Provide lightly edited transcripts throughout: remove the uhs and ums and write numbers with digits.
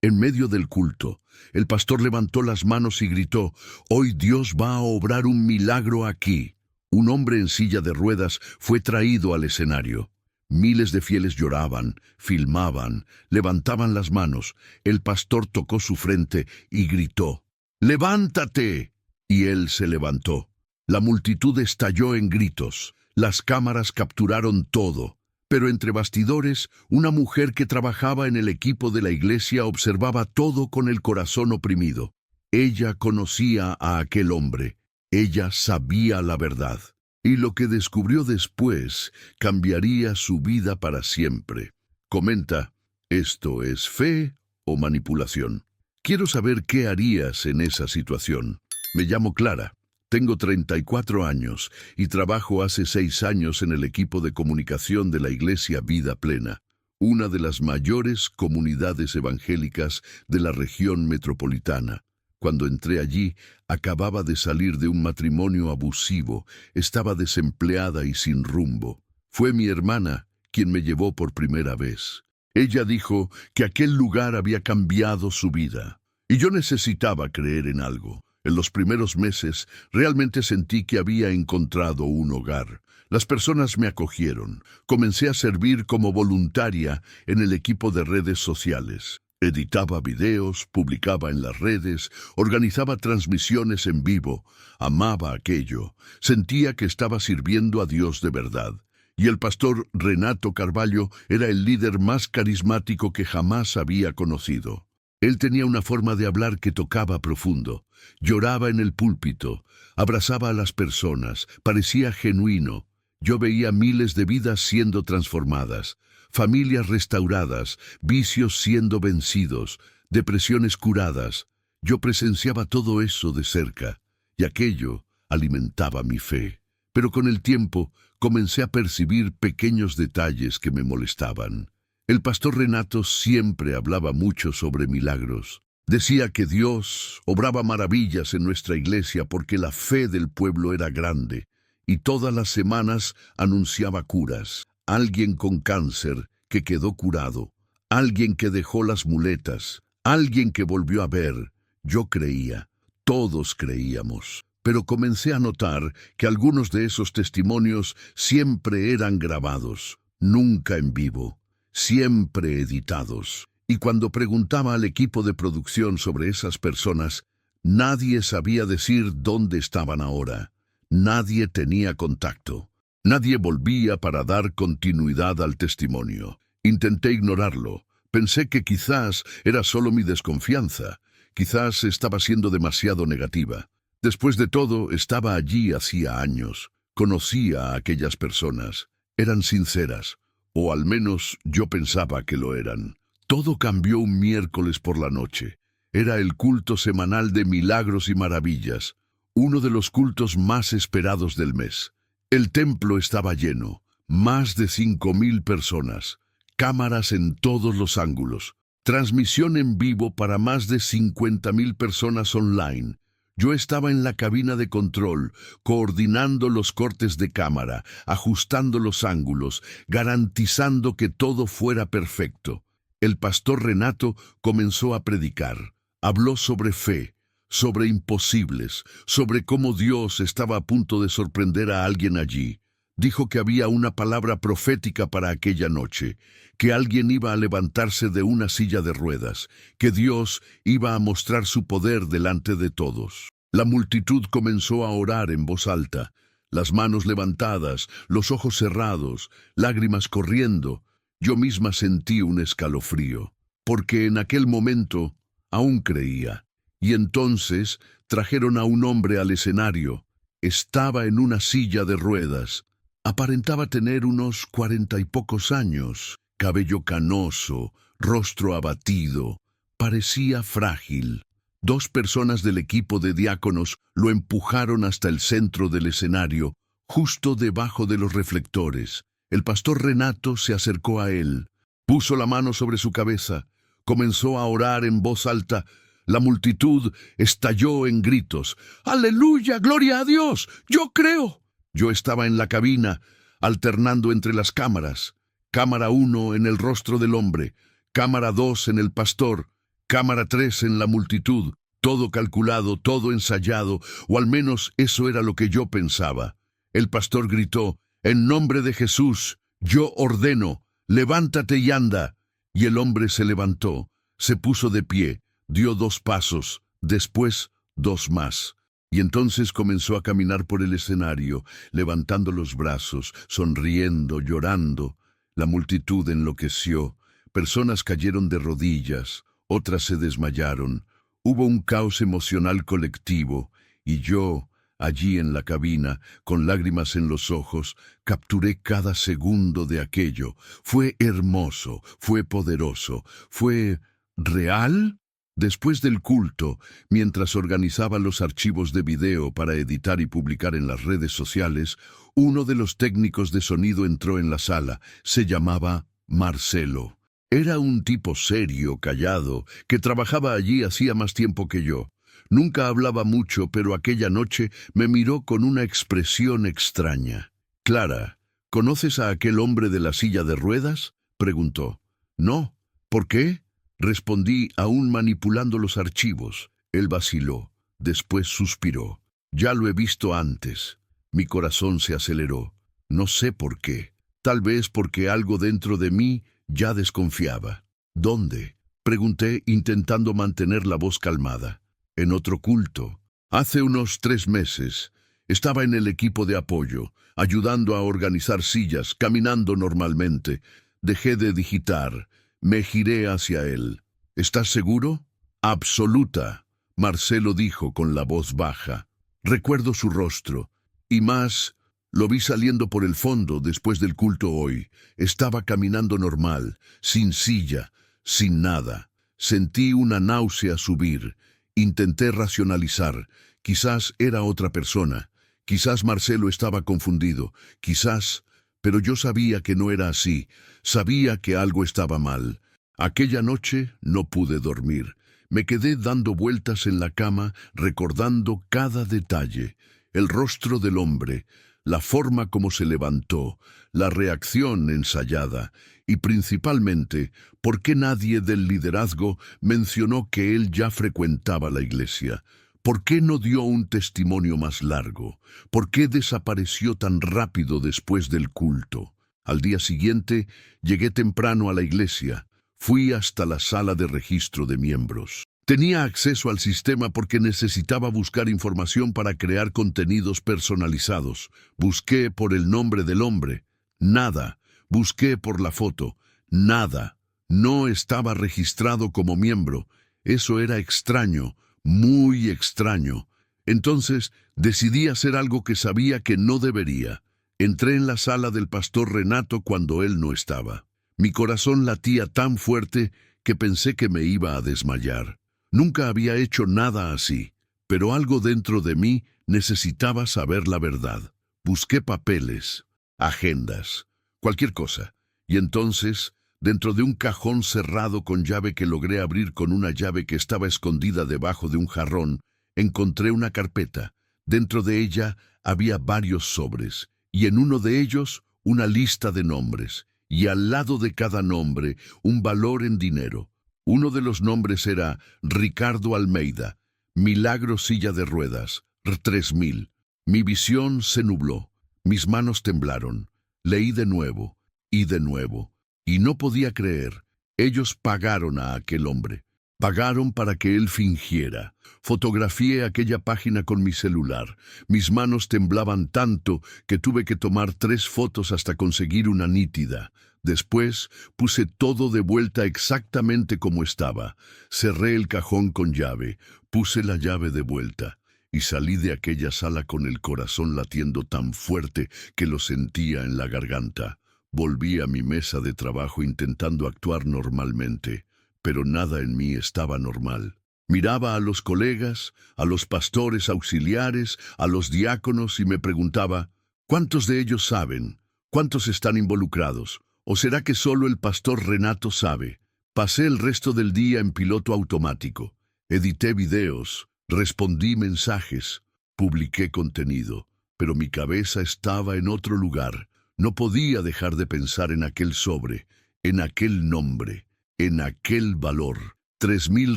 En medio del culto, el pastor levantó las manos y gritó: «Hoy Dios va a obrar un milagro aquí». Un hombre en silla de ruedas fue traído al escenario. Miles de fieles lloraban, filmaban, levantaban las manos. El pastor tocó su frente y gritó: «¡Levántate!». Y él se levantó. La multitud estalló en gritos. Las cámaras capturaron todo. Pero entre bastidores, una mujer que trabajaba en el equipo de la iglesia observaba todo con el corazón oprimido. Ella conocía a aquel hombre. Ella sabía la verdad. Y lo que descubrió después cambiaría su vida para siempre. Comenta: ¿esto es fe o manipulación? Quiero saber qué harías en esa situación. Me llamo Clara. Tengo 34 años y trabajo hace 6 años en el equipo de comunicación de la Iglesia Vida Plena, una de las mayores comunidades evangélicas de la región metropolitana. Cuando entré allí, acababa de salir de un matrimonio abusivo, estaba desempleada y sin rumbo. Fue mi hermana quien me llevó por primera vez. Ella dijo que aquel lugar había cambiado su vida, y yo necesitaba creer en algo. En los primeros meses, realmente sentí que había encontrado un hogar. Las personas me acogieron. Comencé a servir como voluntaria en el equipo de redes sociales. Editaba videos, publicaba en las redes, organizaba transmisiones en vivo. Amaba aquello. Sentía que estaba sirviendo a Dios de verdad. Y el pastor Renato Carvalho era el líder más carismático que jamás había conocido. Él tenía una forma de hablar que tocaba profundo. Lloraba en el púlpito, abrazaba a las personas, parecía genuino. Yo veía miles de vidas siendo transformadas, familias restauradas, vicios siendo vencidos, depresiones curadas. Yo presenciaba todo eso de cerca, y aquello alimentaba mi fe. Pero con el tiempo comencé a percibir pequeños detalles que me molestaban. El pastor Renato siempre hablaba mucho sobre milagros. Decía que Dios obraba maravillas en nuestra iglesia porque la fe del pueblo era grande, y todas las semanas anunciaba curas. Alguien con cáncer que quedó curado, alguien que dejó las muletas, alguien que volvió a ver. Yo creía, todos creíamos. Pero comencé a notar que algunos de esos testimonios siempre eran grabados, nunca en vivo. Siempre editados. Y cuando preguntaba al equipo de producción sobre esas personas, nadie sabía decir dónde estaban ahora. Nadie tenía contacto. Nadie volvía para dar continuidad al testimonio. Intenté ignorarlo. Pensé que quizás era solo mi desconfianza. Quizás estaba siendo demasiado negativa. Después de todo, estaba allí hacía años. Conocía a aquellas personas. Eran sinceras. O al menos yo pensaba que lo eran. Todo cambió un miércoles por la noche. Era el culto semanal de Milagros y Maravillas, uno de los cultos más esperados del mes. El templo estaba lleno, más de 5,000 personas, cámaras en todos los ángulos, transmisión en vivo para más de 50,000 personas online. Yo estaba en la cabina de control, coordinando los cortes de cámara, ajustando los ángulos, garantizando que todo fuera perfecto. El pastor Renato comenzó a predicar. Habló sobre fe, sobre imposibles, sobre cómo Dios estaba a punto de sorprender a alguien allí. Dijo que había una palabra profética para aquella noche, que alguien iba a levantarse de una silla de ruedas, que Dios iba a mostrar su poder delante de todos. La multitud comenzó a orar en voz alta, las manos levantadas, los ojos cerrados, lágrimas corriendo. Yo misma sentí un escalofrío, porque en aquel momento aún creía. Y entonces trajeron a un hombre al escenario. Estaba en una silla de ruedas. Aparentaba tener unos 40 y pocos años, cabello canoso, rostro abatido, parecía frágil. 2 personas del equipo de diáconos lo empujaron hasta el centro del escenario, justo debajo de los reflectores. El pastor Renato se acercó a él, puso la mano sobre su cabeza, comenzó a orar en voz alta. La multitud estalló en gritos. ¡Aleluya! ¡Gloria a Dios! ¡Yo creo! Yo estaba en la cabina, alternando entre las cámaras. Cámara 1 en el rostro del hombre, cámara 2 en el pastor, Cámara 3 en la multitud, todo calculado, todo ensayado, o al menos eso era lo que yo pensaba. El pastor gritó, «En nombre de Jesús, yo ordeno, levántate y anda». Y el hombre se levantó, se puso de pie, dio 2 pasos, después 2 más. Y entonces comenzó a caminar por el escenario, levantando los brazos, sonriendo, llorando. La multitud enloqueció. Personas cayeron de rodillas, otras se desmayaron. Hubo un caos emocional colectivo, y yo, allí en la cabina, con lágrimas en los ojos, capturé cada segundo de aquello. Fue hermoso, fue poderoso, fue ¿real? Después del culto, mientras organizaba los archivos de video para editar y publicar en las redes sociales, uno de los técnicos de sonido entró en la sala. Se llamaba Marcelo. Era un tipo serio, callado, que trabajaba allí hacía más tiempo que yo. Nunca hablaba mucho, pero aquella noche me miró con una expresión extraña. «Clara, ¿conoces a aquel hombre de la silla de ruedas?», preguntó. «No. ¿Por qué?», respondí, aún manipulando los archivos. Él vaciló. Después suspiró. «Ya lo he visto antes». Mi corazón se aceleró. No sé por qué. Tal vez porque algo dentro de mí ya desconfiaba. «¿Dónde?», pregunté, intentando mantener la voz calmada. «En otro culto. Hace unos 3 meses. Estaba en el equipo de apoyo, ayudando a organizar sillas, caminando normalmente. Dejé de digitar. Me giré hacia él». «¿Estás seguro?». «Absoluta», Marcelo dijo con la voz baja. Recuerdo su rostro. Y más, lo vi saliendo por el fondo después del culto hoy. Estaba caminando normal, sin silla, sin nada. Sentí una náusea subir. Intenté racionalizar. Quizás era otra persona. Quizás Marcelo estaba confundido. Quizás... Pero yo sabía que no era así. Sabía que algo estaba mal. Aquella noche no pude dormir. Me quedé dando vueltas en la cama, recordando cada detalle. El rostro del hombre, la forma como se levantó, la reacción ensayada y principalmente por qué nadie del liderazgo mencionó que él ya frecuentaba la iglesia. ¿Por qué no dio un testimonio más largo? ¿Por qué desapareció tan rápido después del culto? Al día siguiente llegué temprano a la iglesia. Fui hasta la sala de registro de miembros. Tenía acceso al sistema porque necesitaba buscar información para crear contenidos personalizados. Busqué por el nombre del hombre. Nada. Busqué por la foto. Nada. No estaba registrado como miembro. Eso era extraño, muy extraño. Entonces decidí hacer algo que sabía que no debería. Entré en la sala del pastor Renato cuando él no estaba. Mi corazón latía tan fuerte que pensé que me iba a desmayar. Nunca había hecho nada así, pero algo dentro de mí necesitaba saber la verdad. Busqué papeles, agendas, cualquier cosa. Y entonces, dentro de un cajón cerrado con llave que logré abrir con una llave que estaba escondida debajo de un jarrón, encontré una carpeta. Dentro de ella había varios sobres, y en uno de ellos una lista de nombres, y al lado de cada nombre un valor en dinero. Uno de los nombres era Ricardo Almeida, Milagro Silla de Ruedas, 3,000. Mi visión se nubló, mis manos temblaron. Leí de nuevo, y no podía creer. Ellos pagaron a aquel hombre. Pagaron para que él fingiera. Fotografié aquella página con mi celular. Mis manos temblaban tanto que tuve que tomar 3 fotos hasta conseguir una nítida. Después puse todo de vuelta exactamente como estaba. Cerré el cajón con llave, puse la llave de vuelta y salí de aquella sala con el corazón latiendo tan fuerte que lo sentía en la garganta. Volví a mi mesa de trabajo intentando actuar normalmente, pero nada en mí estaba normal. Miraba a los colegas, a los pastores auxiliares, a los diáconos y me preguntaba, ¿cuántos de ellos saben? ¿Cuántos están involucrados? ¿O será que solo el pastor Renato sabe? Pasé el resto del día en piloto automático. Edité videos, respondí mensajes, publiqué contenido, pero mi cabeza estaba en otro lugar. No podía dejar de pensar en aquel sobre, en aquel nombre, en aquel valor. 3.000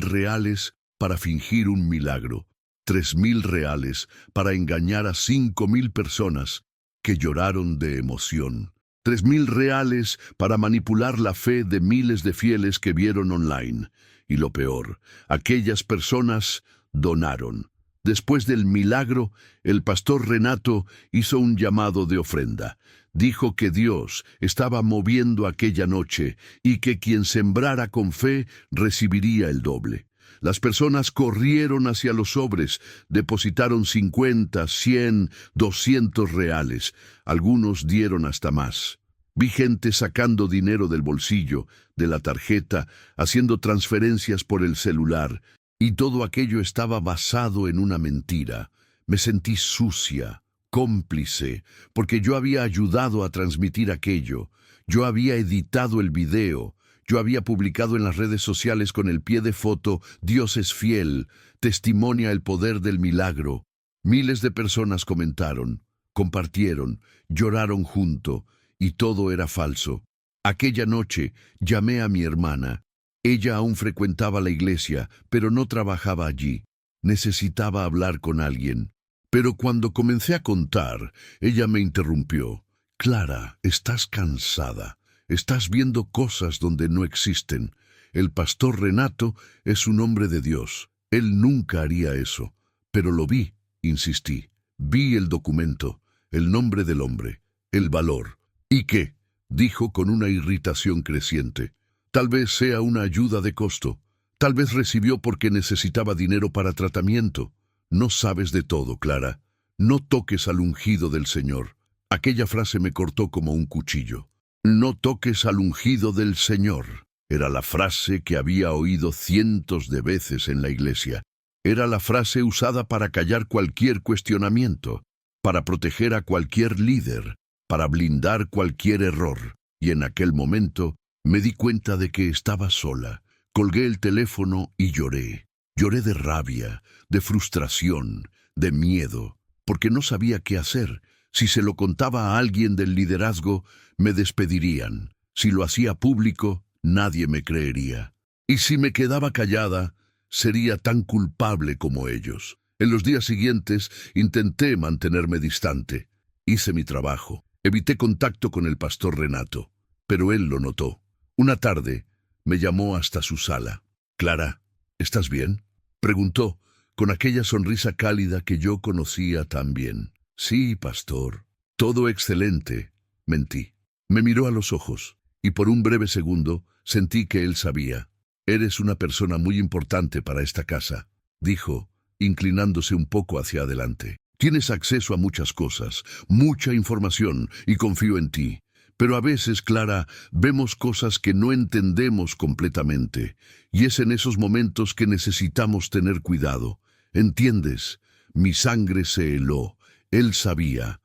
reales para fingir un milagro. 3.000 reales para engañar a 5.000 personas que lloraron de emoción. 3.000 reales para manipular la fe de miles de fieles que vieron online. Y lo peor, aquellas personas donaron. Después del milagro, el pastor Renato hizo un llamado de ofrenda. Dijo que Dios estaba moviendo aquella noche y que quien sembrara con fe recibiría el doble. Las personas corrieron hacia los sobres, depositaron 50, 100, 200 reales. Algunos dieron hasta más. Vi gente sacando dinero del bolsillo, de la tarjeta, haciendo transferencias por el celular, y todo aquello estaba basado en una mentira. Me sentí sucia, cómplice, porque yo había ayudado a transmitir aquello. Yo había editado el video. Yo había publicado en las redes sociales con el pie de foto: Dios es fiel, testimonia el poder del milagro. Miles de personas comentaron, compartieron, lloraron junto, y todo era falso. Aquella noche llamé a mi hermana. Ella aún frecuentaba la iglesia, pero no trabajaba allí. Necesitaba hablar con alguien. Pero cuando comencé a contar, ella me interrumpió. Clara, estás cansada. Estás viendo cosas donde no existen. El pastor Renato es un hombre de Dios. Él nunca haría eso. Pero lo vi, insistí. Vi el documento, el nombre del hombre, el valor. ¿Y qué? Dijo con una irritación creciente. Tal vez sea una ayuda de costo. Tal vez recibió porque necesitaba dinero para tratamiento. No sabes de todo, Clara. No toques al ungido del Señor. Aquella frase me cortó como un cuchillo. No toques al ungido del Señor. Era la frase que había oído cientos de veces en la iglesia. Era la frase usada para callar cualquier cuestionamiento, para proteger a cualquier líder, para blindar cualquier error. Y en aquel momento me di cuenta de que estaba sola. Colgué el teléfono y lloré. Lloré de rabia, de frustración, de miedo, porque no sabía qué hacer. Si se lo contaba a alguien del liderazgo, me despedirían. Si lo hacía público, nadie me creería. Y si me quedaba callada, sería tan culpable como ellos. En los días siguientes intenté mantenerme distante. Hice mi trabajo. Evité contacto con el pastor Renato, pero él lo notó. Una tarde me llamó hasta su sala. «Clara, ¿estás bien?», preguntó, con aquella sonrisa cálida que yo conocía tan bien. «Sí, pastor. Todo excelente», mentí. Me miró a los ojos, y por un breve segundo sentí que él sabía. «Eres una persona muy importante para esta casa», dijo, inclinándose un poco hacia adelante. «Tienes acceso a muchas cosas, mucha información, y confío en ti. Pero a veces, Clara, vemos cosas que no entendemos completamente, y es en esos momentos que necesitamos tener cuidado. ¿Entiendes? Mi sangre se heló. Él sabía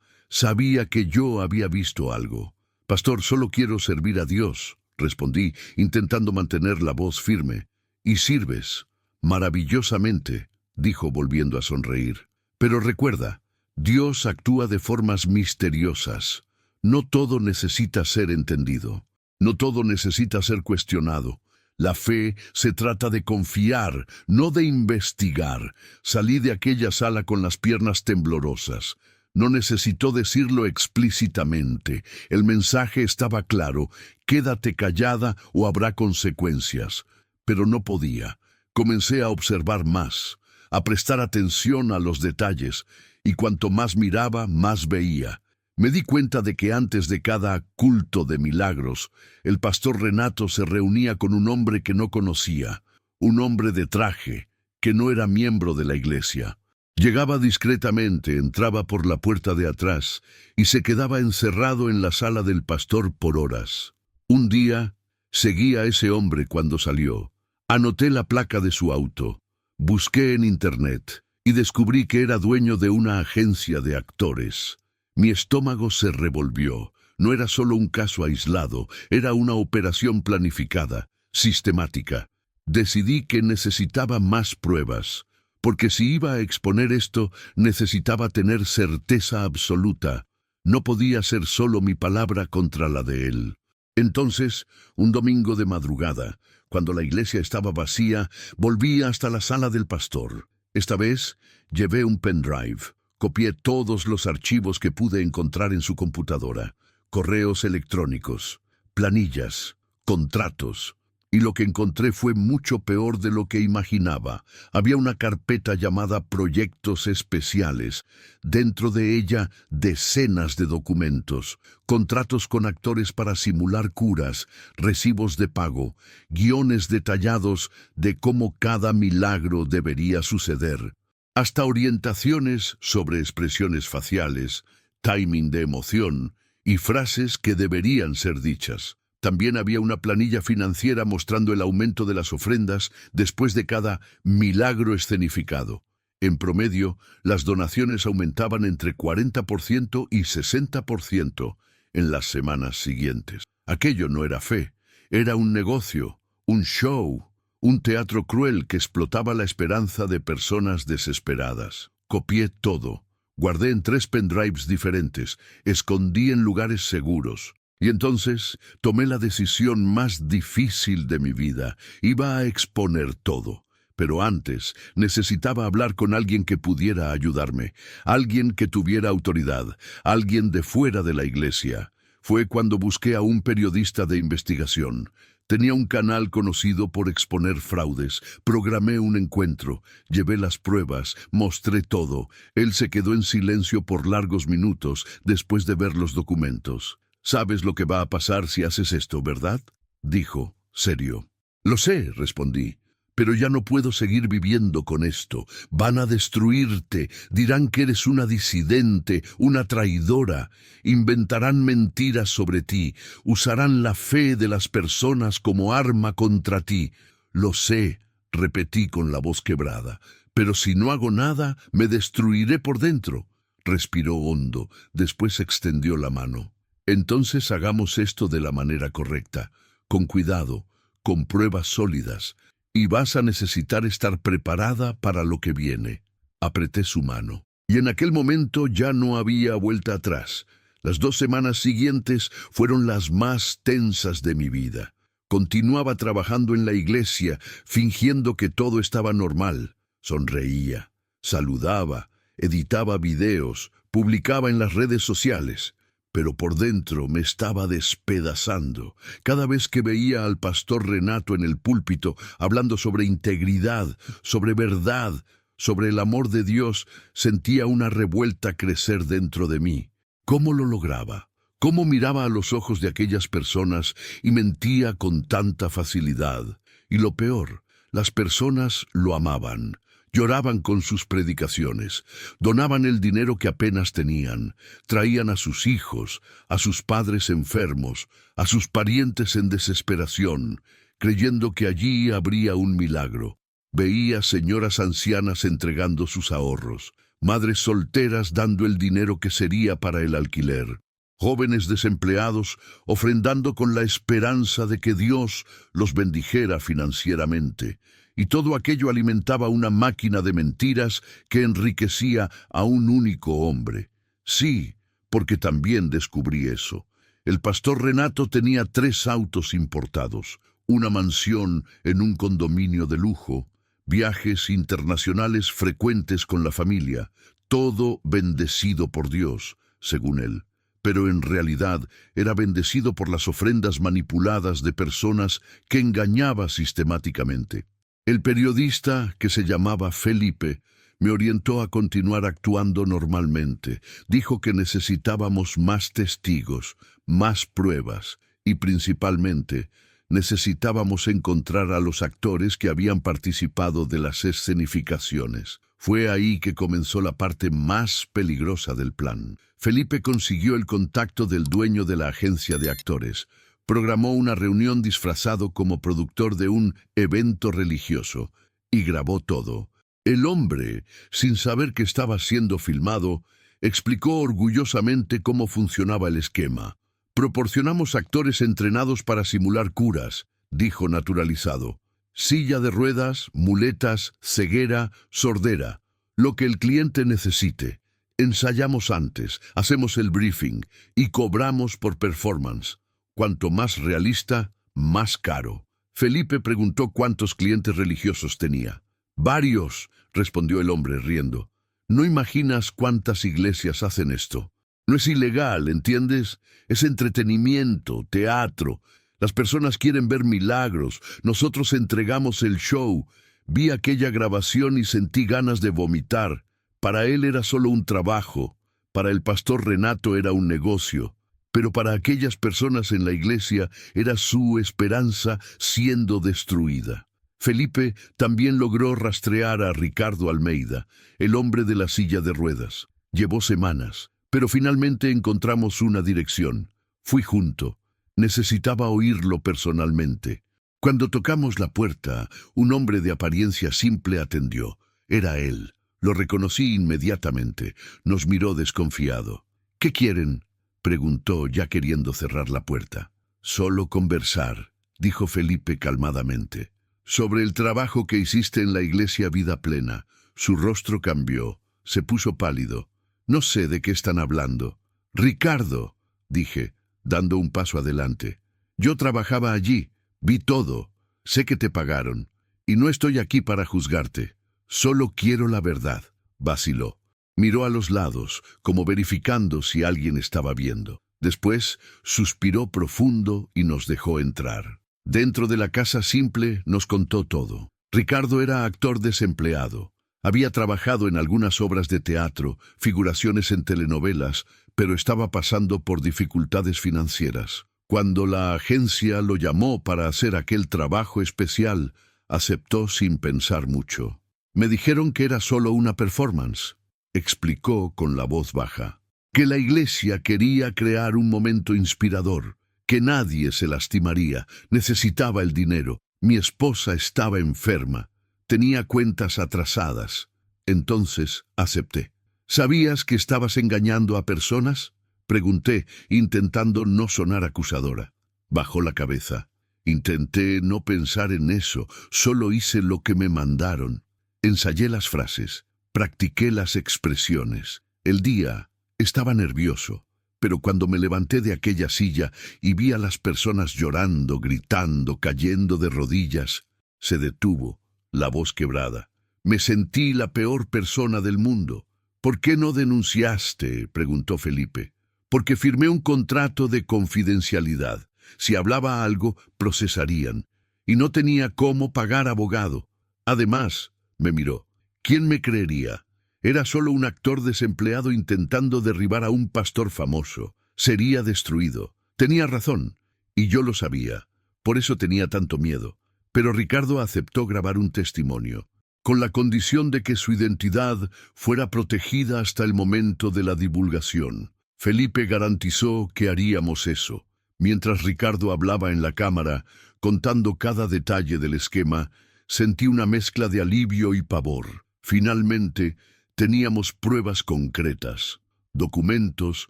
que yo había visto algo. «Pastor, solo quiero servir a Dios», respondí, intentando mantener la voz firme. «Y sirves maravillosamente», dijo volviendo a sonreír. «Pero recuerda, Dios actúa de formas misteriosas. No todo necesita ser entendido. No todo necesita ser cuestionado. La fe se trata de confiar, no de investigar». Salí de aquella sala con las piernas temblorosas. No necesitó decirlo explícitamente. El mensaje estaba claro: quédate callada o habrá consecuencias. Pero no podía. Comencé a observar más, a prestar atención a los detalles, y cuanto más miraba, más veía. Me di cuenta de que antes de cada culto de milagros, el pastor Renato se reunía con un hombre que no conocía, un hombre de traje, que no era miembro de la iglesia. Llegaba discretamente, entraba por la puerta de atrás y se quedaba encerrado en la sala del pastor por horas. Un día, seguí a ese hombre cuando salió. Anoté la placa de su auto, busqué en internet y descubrí que era dueño de una agencia de actores. Mi estómago se revolvió. No era solo un caso aislado, era una operación planificada, sistemática. Decidí que necesitaba más pruebas, porque si iba a exponer esto, necesitaba tener certeza absoluta. No podía ser solo mi palabra contra la de él. Entonces, un domingo de madrugada, Cuando la iglesia estaba vacía, volví hasta la sala del pastor. Esta vez llevé un pendrive. Copié todos los archivos que pude encontrar en su computadora. Correos electrónicos, planillas, contratos. Y lo que encontré fue mucho peor de lo que imaginaba. Había una carpeta llamada Proyectos Especiales. Dentro de ella, decenas de documentos, contratos con actores para simular curas, recibos de pago, guiones detallados de cómo cada milagro debería suceder, hasta orientaciones sobre expresiones faciales, timing de emoción y frases que deberían ser dichas. También había una planilla financiera mostrando el aumento de las ofrendas después de cada milagro escenificado. En promedio, las donaciones aumentaban entre 40% y 60% en las semanas siguientes. Aquello no era fe, era un negocio, un show, un teatro cruel que explotaba la esperanza de personas desesperadas. Copié todo, guardé en 3 pendrives diferentes, escondí en lugares seguros. Y entonces tomé la decisión más difícil de mi vida. Iba a exponer todo. Pero antes necesitaba hablar con alguien que pudiera ayudarme, alguien que tuviera autoridad, alguien de fuera de la iglesia. Fue cuando busqué a un periodista de investigación. Tenía un canal conocido por exponer fraudes. Programé un encuentro, llevé las pruebas, mostré todo. Él se quedó en silencio por largos minutos después de ver los documentos. «Sabes lo que va a pasar si haces esto, ¿verdad?», dijo, serio. «Lo sé», respondí, «pero ya no puedo seguir viviendo con esto. Van a destruirte, dirán que eres una disidente, una traidora. Inventarán mentiras sobre ti, usarán la fe de las personas como arma contra ti». «Lo sé», repetí con la voz quebrada, «pero si no hago nada, me destruiré por dentro». Respiró hondo, después extendió la mano. «Entonces hagamos esto de la manera correcta, con cuidado, con pruebas sólidas, y vas a necesitar estar preparada para lo que viene». Apreté su mano, y en aquel momento ya no había vuelta atrás. Las 2 semanas siguientes fueron las más tensas de mi vida. Continuaba trabajando en la iglesia, fingiendo que todo estaba normal. Sonreía, saludaba, editaba videos, publicaba en las redes sociales. Pero por dentro me estaba despedazando. Cada vez que veía al pastor Renato en el púlpito hablando sobre integridad, sobre verdad, sobre el amor de Dios, sentía una revuelta crecer dentro de mí. ¿Cómo lo lograba? ¿Cómo miraba a los ojos de aquellas personas y mentía con tanta facilidad? Y lo peor, las personas lo amaban. Lloraban con sus predicaciones, donaban el dinero que apenas tenían, traían a sus hijos, a sus padres enfermos, a sus parientes en desesperación, creyendo que allí habría un milagro. Veía señoras ancianas entregando sus ahorros, madres solteras dando el dinero que sería para el alquiler, jóvenes desempleados ofrendando con la esperanza de que Dios los bendijera financieramente. Y todo aquello alimentaba una máquina de mentiras que enriquecía a un único hombre. Sí, porque también descubrí eso. El pastor Renato tenía 3 autos importados, una mansión en un condominio de lujo, viajes internacionales frecuentes con la familia, todo bendecido por Dios, según él. Pero en realidad era bendecido por las ofrendas manipuladas de personas que engañaba sistemáticamente. El periodista, que se llamaba Felipe, me orientó a continuar actuando normalmente. Dijo que necesitábamos más testigos, más pruebas y principalmente necesitábamos encontrar a los actores que habían participado de las escenificaciones. Fue ahí que comenzó la parte más peligrosa del plan. Felipe consiguió el contacto del dueño de la agencia de actores. Programó una reunión disfrazado como productor de un evento religioso y grabó todo. El hombre, sin saber que estaba siendo filmado, explicó orgullosamente cómo funcionaba el esquema. «Proporcionamos actores entrenados para simular curas», dijo naturalizado. «Silla de ruedas, muletas, ceguera, sordera. Lo que el cliente necesite. Ensayamos antes, hacemos el briefing y cobramos por performance. Cuanto más realista, más caro». Felipe preguntó cuántos clientes religiosos tenía. «Varios», respondió el hombre riendo. «No imaginas cuántas iglesias hacen esto. No es ilegal, ¿entiendes? Es entretenimiento, teatro. Las personas quieren ver milagros. Nosotros entregamos el show. Vi aquella grabación y sentí ganas de vomitar. Para él era solo un trabajo. Para el pastor Renato era un negocio. Pero para aquellas personas en la iglesia era su esperanza siendo destruida». Felipe también logró rastrear a Ricardo Almeida, el hombre de la silla de ruedas. Llevó semanas, pero finalmente encontramos una dirección. Fui junto. Necesitaba oírlo personalmente. Cuando tocamos la puerta, un hombre de apariencia simple atendió. Era él. Lo reconocí inmediatamente. Nos miró desconfiado. «¿Qué quieren?», preguntó, ya queriendo cerrar la puerta. «Solo conversar», dijo Felipe calmadamente. «Sobre el trabajo que hiciste en la iglesia Vida Plena». Su rostro cambió. Se puso pálido. «No sé de qué están hablando». «Ricardo», dije, dando un paso adelante. «Yo trabajaba allí. Vi todo. Sé que te pagaron. Y no estoy aquí para juzgarte. Solo quiero la verdad». Vaciló. Miró a los lados, como verificando si alguien estaba viendo. Después suspiró profundo y nos dejó entrar. Dentro de la casa simple nos contó todo. Ricardo era actor desempleado. Había trabajado en algunas obras de teatro, figuraciones en telenovelas, pero estaba pasando por dificultades financieras. Cuando la agencia lo llamó para hacer aquel trabajo especial, aceptó sin pensar mucho. «Me dijeron que era solo una performance», explicó con la voz baja. «Que la iglesia quería crear un momento inspirador, que nadie se lastimaría, necesitaba el dinero. Mi esposa estaba enferma, tenía cuentas atrasadas. Entonces acepté». «¿Sabías que estabas engañando a personas?», pregunté, intentando no sonar acusadora. Bajó la cabeza. «Intenté no pensar en eso, solo hice lo que me mandaron. Ensayé las frases, practiqué las expresiones. El día estaba nervioso, pero cuando me levanté de aquella silla y vi a las personas llorando, gritando, cayendo de rodillas, se detuvo, la voz quebrada. Me sentí la peor persona del mundo». «¿Por qué no denunciaste?», preguntó Felipe. «Porque firmé un contrato de confidencialidad. Si hablaba algo, procesarían. Y no tenía cómo pagar abogado. Además», me miró, «¿quién me creería? Era solo un actor desempleado intentando derribar a un pastor famoso. Sería destruido. Tenía razón, y yo lo sabía. Por eso tenía tanto miedo. Pero Ricardo aceptó grabar un testimonio, con la condición de que su identidad fuera protegida hasta el momento de la divulgación. Felipe garantizó que haríamos eso. Mientras Ricardo hablaba en la cámara, contando cada detalle del esquema, sentí una mezcla de alivio y pavor. Finalmente, teníamos pruebas concretas, documentos,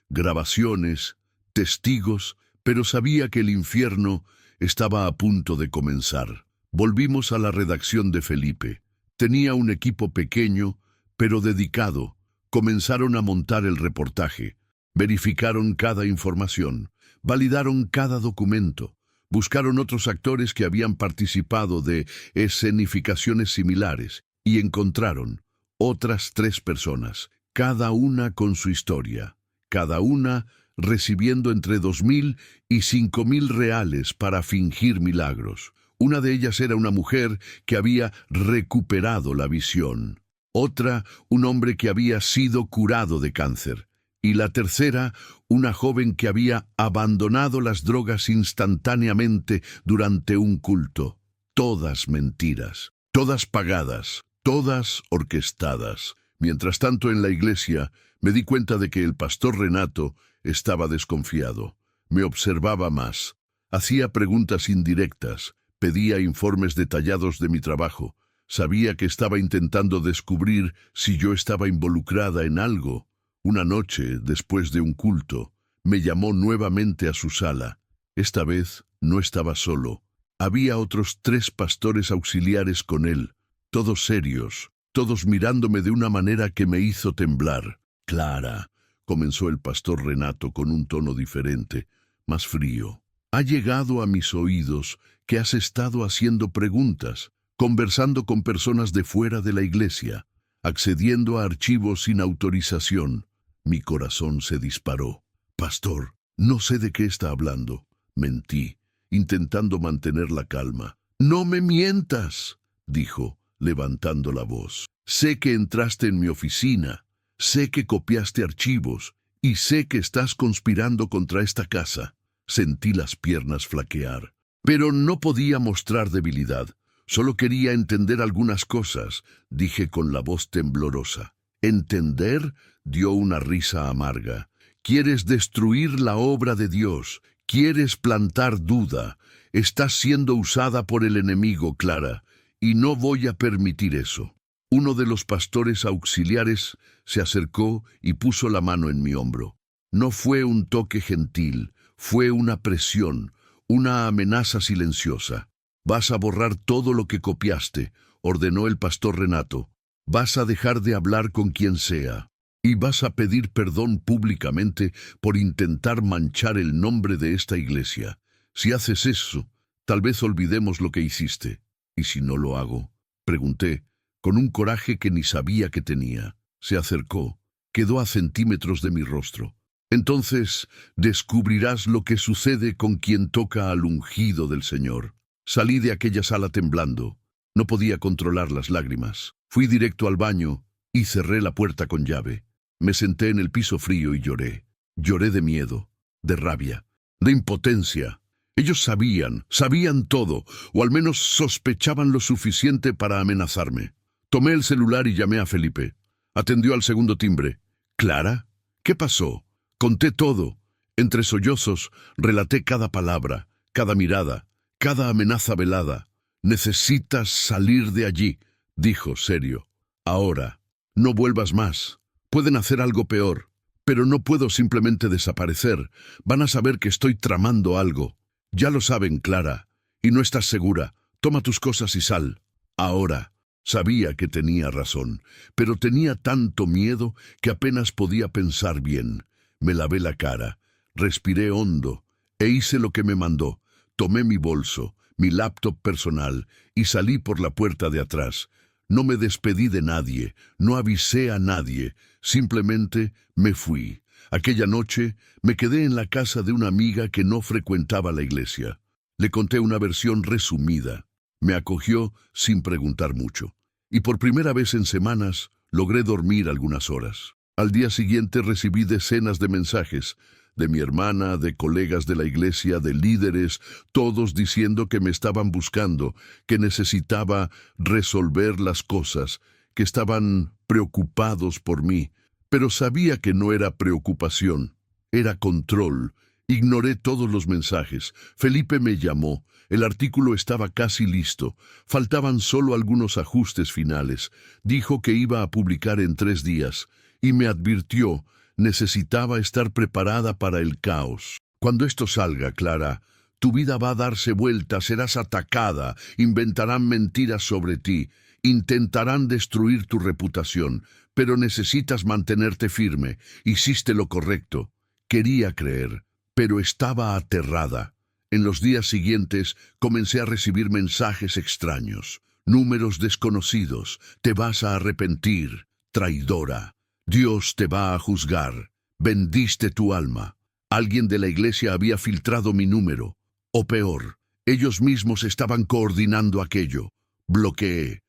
grabaciones, testigos, pero sabía que el infierno estaba a punto de comenzar. Volvimos a la redacción de Felipe. Tenía un equipo pequeño, pero dedicado. Comenzaron a montar el reportaje. Verificaron cada información. Validaron cada documento. Buscaron otros actores que habían participado de escenificaciones similares y encontraron otras 3 personas, cada una con su historia, cada una recibiendo entre 2.000 y 5.000 reales para fingir milagros. Una de ellas era una mujer que había recuperado la visión. Otra, un hombre que había sido curado de cáncer. Y la tercera, una joven que había abandonado las drogas instantáneamente durante un culto. Todas mentiras, todas pagadas, todas orquestadas. Mientras tanto, en la iglesia, me di cuenta de que el pastor Renato estaba desconfiado. Me observaba más. Hacía preguntas indirectas. Pedía informes detallados de mi trabajo. Sabía que estaba intentando descubrir si yo estaba involucrada en algo. Una noche, después de un culto, me llamó nuevamente a su sala. Esta vez no estaba solo. Había otros 3 pastores auxiliares con él, todos serios, todos mirándome de una manera que me hizo temblar. «Clara», comenzó el pastor Renato con un tono diferente, más frío. Ha llegado a mis oídos que has estado haciendo preguntas, conversando con personas de fuera de la iglesia, accediendo a archivos sin autorización. Mi corazón se disparó. Pastor, no sé de qué está hablando. Mentí, intentando mantener la calma. No me mientas, dijo, levantando la voz. Sé que entraste en mi oficina, sé que copiaste archivos y sé que estás conspirando contra esta casa. Sentí las piernas flaquear, pero no podía mostrar debilidad. Solo quería entender algunas cosas, dije con la voz temblorosa. ¿Entender? Dio una risa amarga. Quieres destruir la obra de Dios, quieres plantar duda. Estás siendo usada por el enemigo, Clara, y no voy a permitir eso. Uno de los pastores auxiliares se acercó y puso la mano en mi hombro. No fue un toque gentil, fue una presión, una amenaza silenciosa. Vas a borrar todo lo que copiaste, ordenó el pastor Renato. Vas a dejar de hablar con quien sea. Y vas a pedir perdón públicamente por intentar manchar el nombre de esta iglesia. Si haces eso, tal vez olvidemos lo que hiciste. ¿Y si no lo hago? Pregunté, con un coraje que ni sabía que tenía. Se acercó, quedó a centímetros de mi rostro. Entonces descubrirás lo que sucede con quien toca al ungido del Señor. Salí de aquella sala temblando. No podía controlar las lágrimas. Fui directo al baño y cerré la puerta con llave. Me senté en el piso frío y lloré. Lloré de miedo, de rabia, de impotencia. Ellos sabían todo, o al menos sospechaban lo suficiente para amenazarme. Tomé el celular y llamé a Felipe. Atendió al segundo timbre. ¿Clara? ¿Qué pasó? Conté todo. Entre sollozos, relaté cada palabra, cada mirada, cada amenaza velada. Necesitas salir de allí, dijo serio. Ahora, no vuelvas más. Pueden hacer algo peor, pero no puedo simplemente desaparecer. Van a saber que estoy tramando algo. Ya lo saben, Clara, y no estás segura. Toma tus cosas y sal. Ahora, sabía que tenía razón, pero tenía tanto miedo que apenas podía pensar bien. Me lavé la cara, respiré hondo e hice lo que me mandó. Tomé mi bolso, mi laptop personal y salí por la puerta de atrás. No me despedí de nadie, no avisé a nadie, simplemente me fui. Aquella noche me quedé en la casa de una amiga que no frecuentaba la iglesia. Le conté una versión resumida. Me acogió sin preguntar mucho. Y por primera vez en semanas logré dormir algunas horas. Al día siguiente recibí decenas de mensajes de mi hermana, de colegas de la iglesia, de líderes, todos diciendo que me estaban buscando, que necesitaba resolver las cosas, que estaban preocupados por mí. Pero sabía que no era preocupación, era control. Ignoré todos los mensajes. Felipe me llamó. El artículo estaba casi listo. Faltaban solo algunos ajustes finales. Dijo que iba a publicar en 3 días. Y me advirtió, necesitaba estar preparada para el caos. Cuando esto salga, Clara, tu vida va a darse vuelta, serás atacada, inventarán mentiras sobre ti, intentarán destruir tu reputación, pero necesitas mantenerte firme. Hiciste lo correcto. Quería creer, pero estaba aterrada. En los días siguientes comencé a recibir mensajes extraños, números desconocidos. Te vas a arrepentir, traidora. Dios te va a juzgar. Vendiste tu alma. Alguien de la iglesia había filtrado mi número. O peor, ellos mismos estaban coordinando aquello. Bloqueé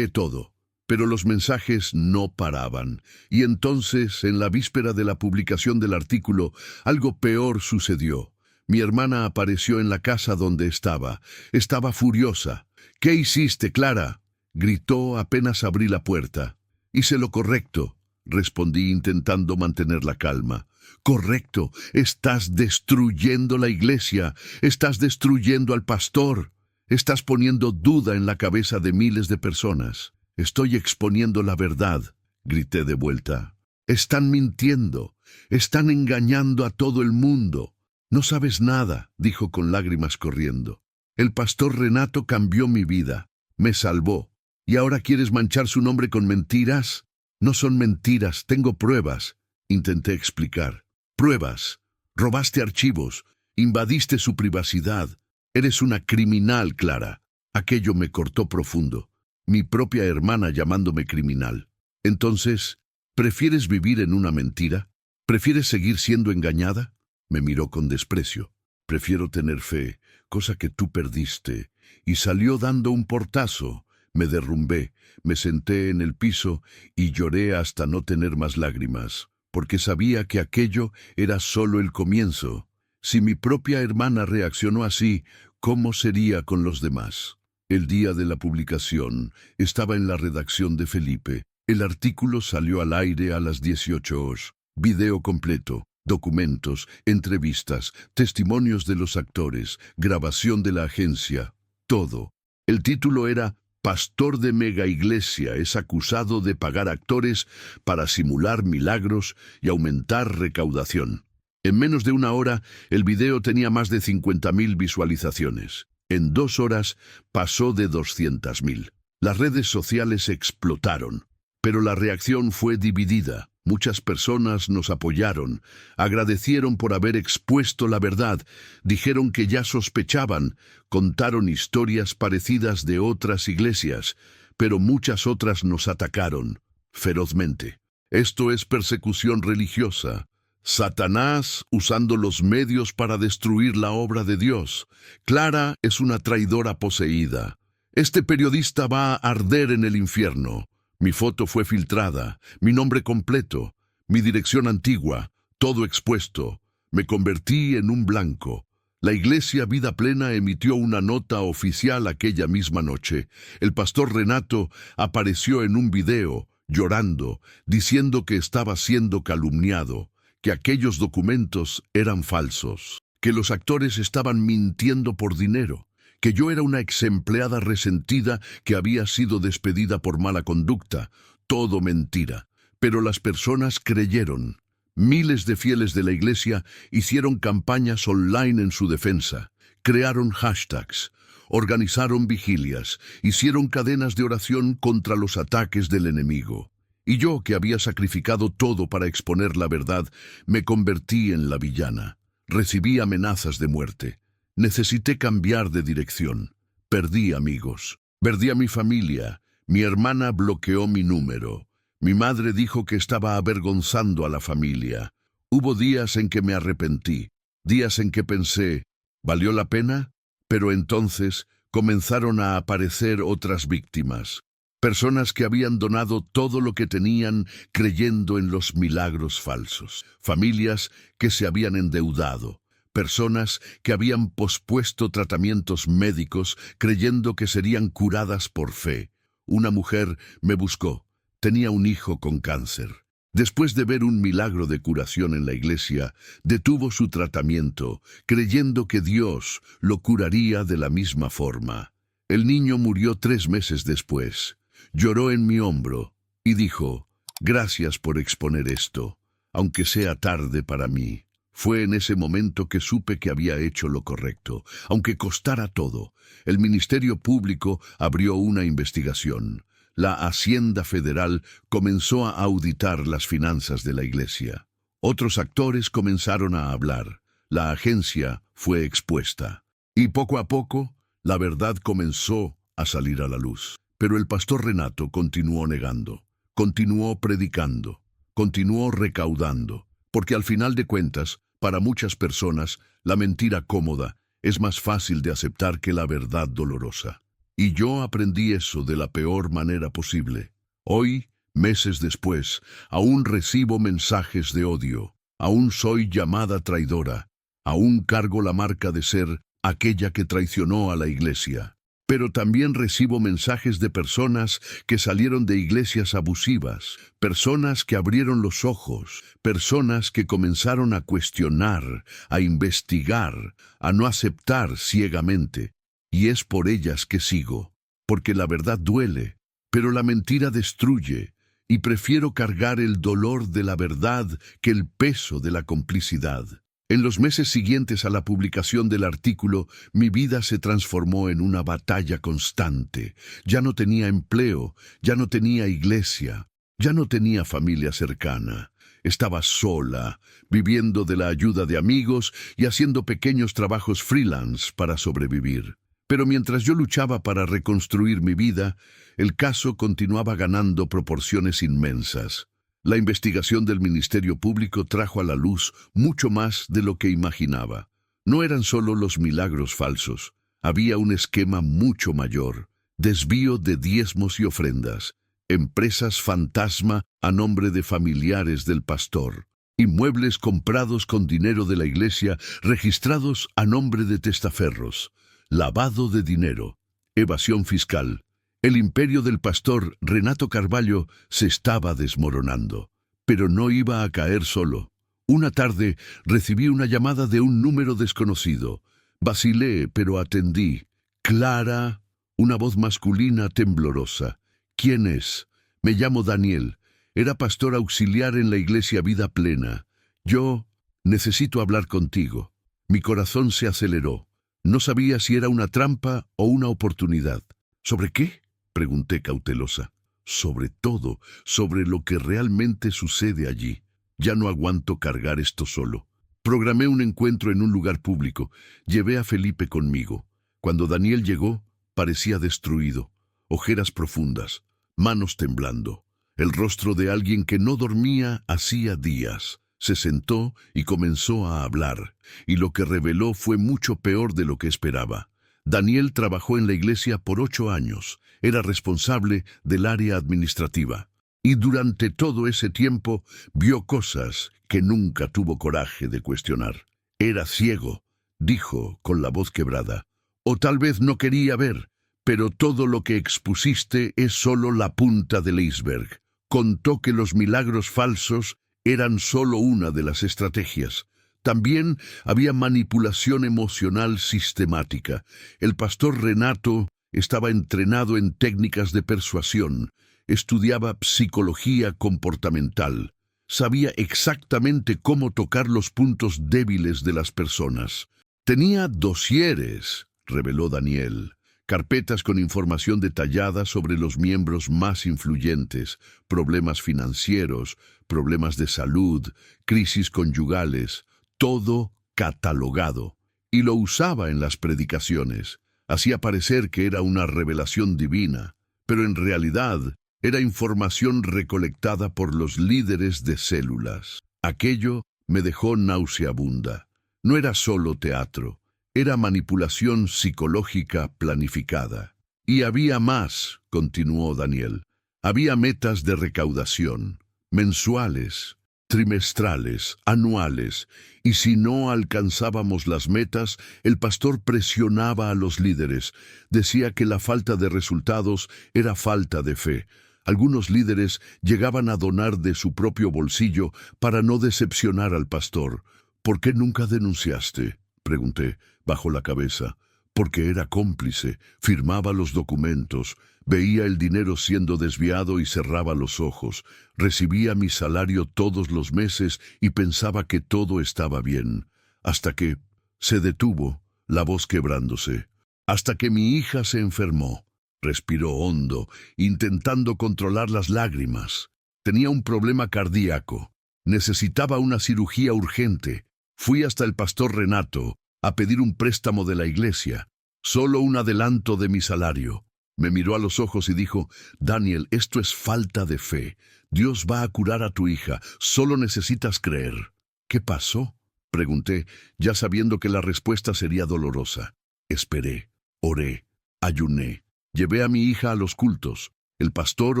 todo. Pero los mensajes no paraban. Y entonces, en la víspera de la publicación del artículo, algo peor sucedió. Mi hermana apareció en la casa donde estaba. Estaba furiosa. ¿Qué hiciste, Clara?, gritó apenas abrí la puerta. Hice lo correcto, respondí intentando mantener la calma. Correcto, estás destruyendo la iglesia, estás destruyendo al pastor, estás poniendo duda en la cabeza de miles de personas. Estoy exponiendo la verdad, grité de vuelta. Están mintiendo, están engañando a todo el mundo. No sabes nada, dijo con lágrimas corriendo. El pastor Renato cambió mi vida, me salvó. ¿Y ahora quieres manchar su nombre con mentiras? No son mentiras, tengo pruebas, intenté explicar. Pruebas. Robaste archivos. Invadiste su privacidad. Eres una criminal, Clara. Aquello me cortó profundo. Mi propia hermana llamándome criminal. Entonces, ¿prefieres vivir en una mentira? ¿Prefieres seguir siendo engañada? Me miró con desprecio. Prefiero tener fe, cosa que tú perdiste. Y salió dando un portazo. Me derrumbé, me senté en el piso y lloré hasta no tener más lágrimas, porque sabía que aquello era solo el comienzo. Si mi propia hermana reaccionó así, ¿cómo sería con los demás? El día de la publicación estaba en la redacción de Felipe. El artículo salió al aire a las 18 horas. Video completo, documentos, entrevistas, testimonios de los actores, grabación de la agencia, todo. El título era «Pastor de mega iglesia es acusado de pagar actores para simular milagros y aumentar recaudación». En menos de una hora, el video tenía más de 50.000 visualizaciones. En 2 horas pasó de 200.000. Las redes sociales explotaron, pero la reacción fue dividida. Muchas personas nos apoyaron, agradecieron por haber expuesto la verdad, dijeron que ya sospechaban, contaron historias parecidas de otras iglesias, pero muchas otras nos atacaron ferozmente. Esto es persecución religiosa. Satanás usando los medios para destruir la obra de Dios. Clara es una traidora poseída. Este periodista va a arder en el infierno. Mi foto fue filtrada, mi nombre completo, mi dirección antigua, todo expuesto. Me convertí en un blanco. La Iglesia Vida Plena emitió una nota oficial aquella misma noche. El pastor Renato apareció en un video, llorando, diciendo que estaba siendo calumniado, que aquellos documentos eran falsos, que los actores estaban mintiendo por dinero, que yo era una exempleada resentida que había sido despedida por mala conducta. Todo mentira. Pero las personas creyeron. Miles de fieles de la iglesia hicieron campañas online en su defensa, crearon hashtags, organizaron vigilias, hicieron cadenas de oración contra los ataques del enemigo. Y yo, que había sacrificado todo para exponer la verdad, me convertí en la villana. Recibí amenazas de muerte. Necesité cambiar de dirección. Perdí amigos. Perdí a mi familia. Mi hermana bloqueó mi número. Mi madre dijo que estaba avergonzando a la familia. Hubo días en que me arrepentí. Días en que pensé, ¿valió la pena? Pero entonces comenzaron a aparecer otras víctimas. Personas que habían donado todo lo que tenían creyendo en los milagros falsos. Familias que se habían endeudado. Personas que habían pospuesto tratamientos médicos creyendo que serían curadas por fe. Una mujer me buscó. Tenía un hijo con cáncer. Después de ver un milagro de curación en la iglesia, detuvo su tratamiento, creyendo que Dios lo curaría de la misma forma. El niño murió 3 meses después. Lloró en mi hombro y dijo, «Gracias por exponer esto, aunque sea tarde para mí». Fue en ese momento que supe que había hecho lo correcto, aunque costara todo. El Ministerio Público abrió una investigación. La Hacienda Federal comenzó a auditar las finanzas de la iglesia. Otros actores comenzaron a hablar. La agencia fue expuesta. Y poco a poco, la verdad comenzó a salir a la luz. Pero el pastor Renato continuó negando, continuó predicando, continuó recaudando. Porque al final de cuentas, para muchas personas, la mentira cómoda es más fácil de aceptar que la verdad dolorosa. Y yo aprendí eso de la peor manera posible. Hoy, meses después, aún recibo mensajes de odio. Aún soy llamada traidora. Aún cargo la marca de ser aquella que traicionó a la iglesia. Pero también recibo mensajes de personas que salieron de iglesias abusivas, personas que abrieron los ojos, personas que comenzaron a cuestionar, a investigar, a no aceptar ciegamente. Y es por ellas que sigo, porque la verdad duele, pero la mentira destruye, y prefiero cargar el dolor de la verdad que el peso de la complicidad. En los meses siguientes a la publicación del artículo, mi vida se transformó en una batalla constante. Ya no tenía empleo, ya no tenía iglesia, ya no tenía familia cercana. Estaba sola, viviendo de la ayuda de amigos y haciendo pequeños trabajos freelance para sobrevivir. Pero mientras yo luchaba para reconstruir mi vida, el caso continuaba ganando proporciones inmensas. La investigación del Ministerio Público trajo a la luz mucho más de lo que imaginaba. No eran solo los milagros falsos, había un esquema mucho mayor: desvío de diezmos y ofrendas, empresas fantasma a nombre de familiares del pastor, inmuebles comprados con dinero de la iglesia registrados a nombre de testaferros, lavado de dinero, evasión fiscal. El imperio del pastor Renato Carballo se estaba desmoronando, pero no iba a caer solo. Una tarde recibí una llamada de un número desconocido. Vacilé, pero atendí. Clara, una voz masculina temblorosa. ¿Quién es? Me llamo Daniel. Era pastor auxiliar en la iglesia Vida Plena. Yo necesito hablar contigo. Mi corazón se aceleró. No sabía si era una trampa o una oportunidad. ¿Sobre qué?, pregunté cautelosa. Sobre todo, sobre lo que realmente sucede allí. Ya no aguanto cargar esto solo. Programé un encuentro en un lugar público. Llevé a Felipe conmigo. Cuando Daniel llegó, parecía destruido. Ojeras profundas, manos temblando. El rostro de alguien que no dormía hacía días. Se sentó y comenzó a hablar, y lo que reveló fue mucho peor de lo que esperaba. Daniel trabajó en la iglesia por 8 años. Era responsable del área administrativa. Y durante todo ese tiempo vio cosas que nunca tuvo coraje de cuestionar. Era ciego, dijo con la voz quebrada. O tal vez no quería ver, pero todo lo que expusiste es solo la punta del iceberg. Contó que los milagros falsos eran solo una de las estrategias. También había manipulación emocional sistemática. El pastor Renato estaba entrenado en técnicas de persuasión, estudiaba psicología comportamental, sabía exactamente cómo tocar los puntos débiles de las personas. Tenía dosieres, reveló Daniel, carpetas con información detallada sobre los miembros más influyentes, problemas financieros, problemas de salud, crisis conyugales, todo catalogado, y lo usaba en las predicaciones. Hacía parecer que era una revelación divina, pero en realidad era información recolectada por los líderes de células. Aquello me dejó nauseabunda. No era solo teatro, era manipulación psicológica planificada. Y había más, continuó Daniel. Había metas de recaudación, mensuales, trimestrales, anuales, y si no alcanzábamos las metas, el pastor presionaba a los líderes. Decía que la falta de resultados era falta de fe. Algunos líderes llegaban a donar de su propio bolsillo para no decepcionar al pastor. ¿Por qué nunca denunciaste?, pregunté, bajo la cabeza. Porque era cómplice, firmaba los documentos, veía el dinero siendo desviado y cerraba los ojos, recibía mi salario todos los meses y pensaba que todo estaba bien, hasta que se detuvo, la voz quebrándose, hasta que mi hija se enfermó. Respiró hondo, intentando controlar las lágrimas. Tenía un problema cardíaco, necesitaba una cirugía urgente. Fui hasta el pastor Renato a pedir un préstamo de la iglesia, solo un adelanto de mi salario. Me miró a los ojos y dijo: Daniel, esto es falta de fe. Dios va a curar a tu hija, solo necesitas creer. ¿Qué pasó?, pregunté, ya sabiendo que la respuesta sería dolorosa. Esperé, oré, ayuné, llevé a mi hija a los cultos. El pastor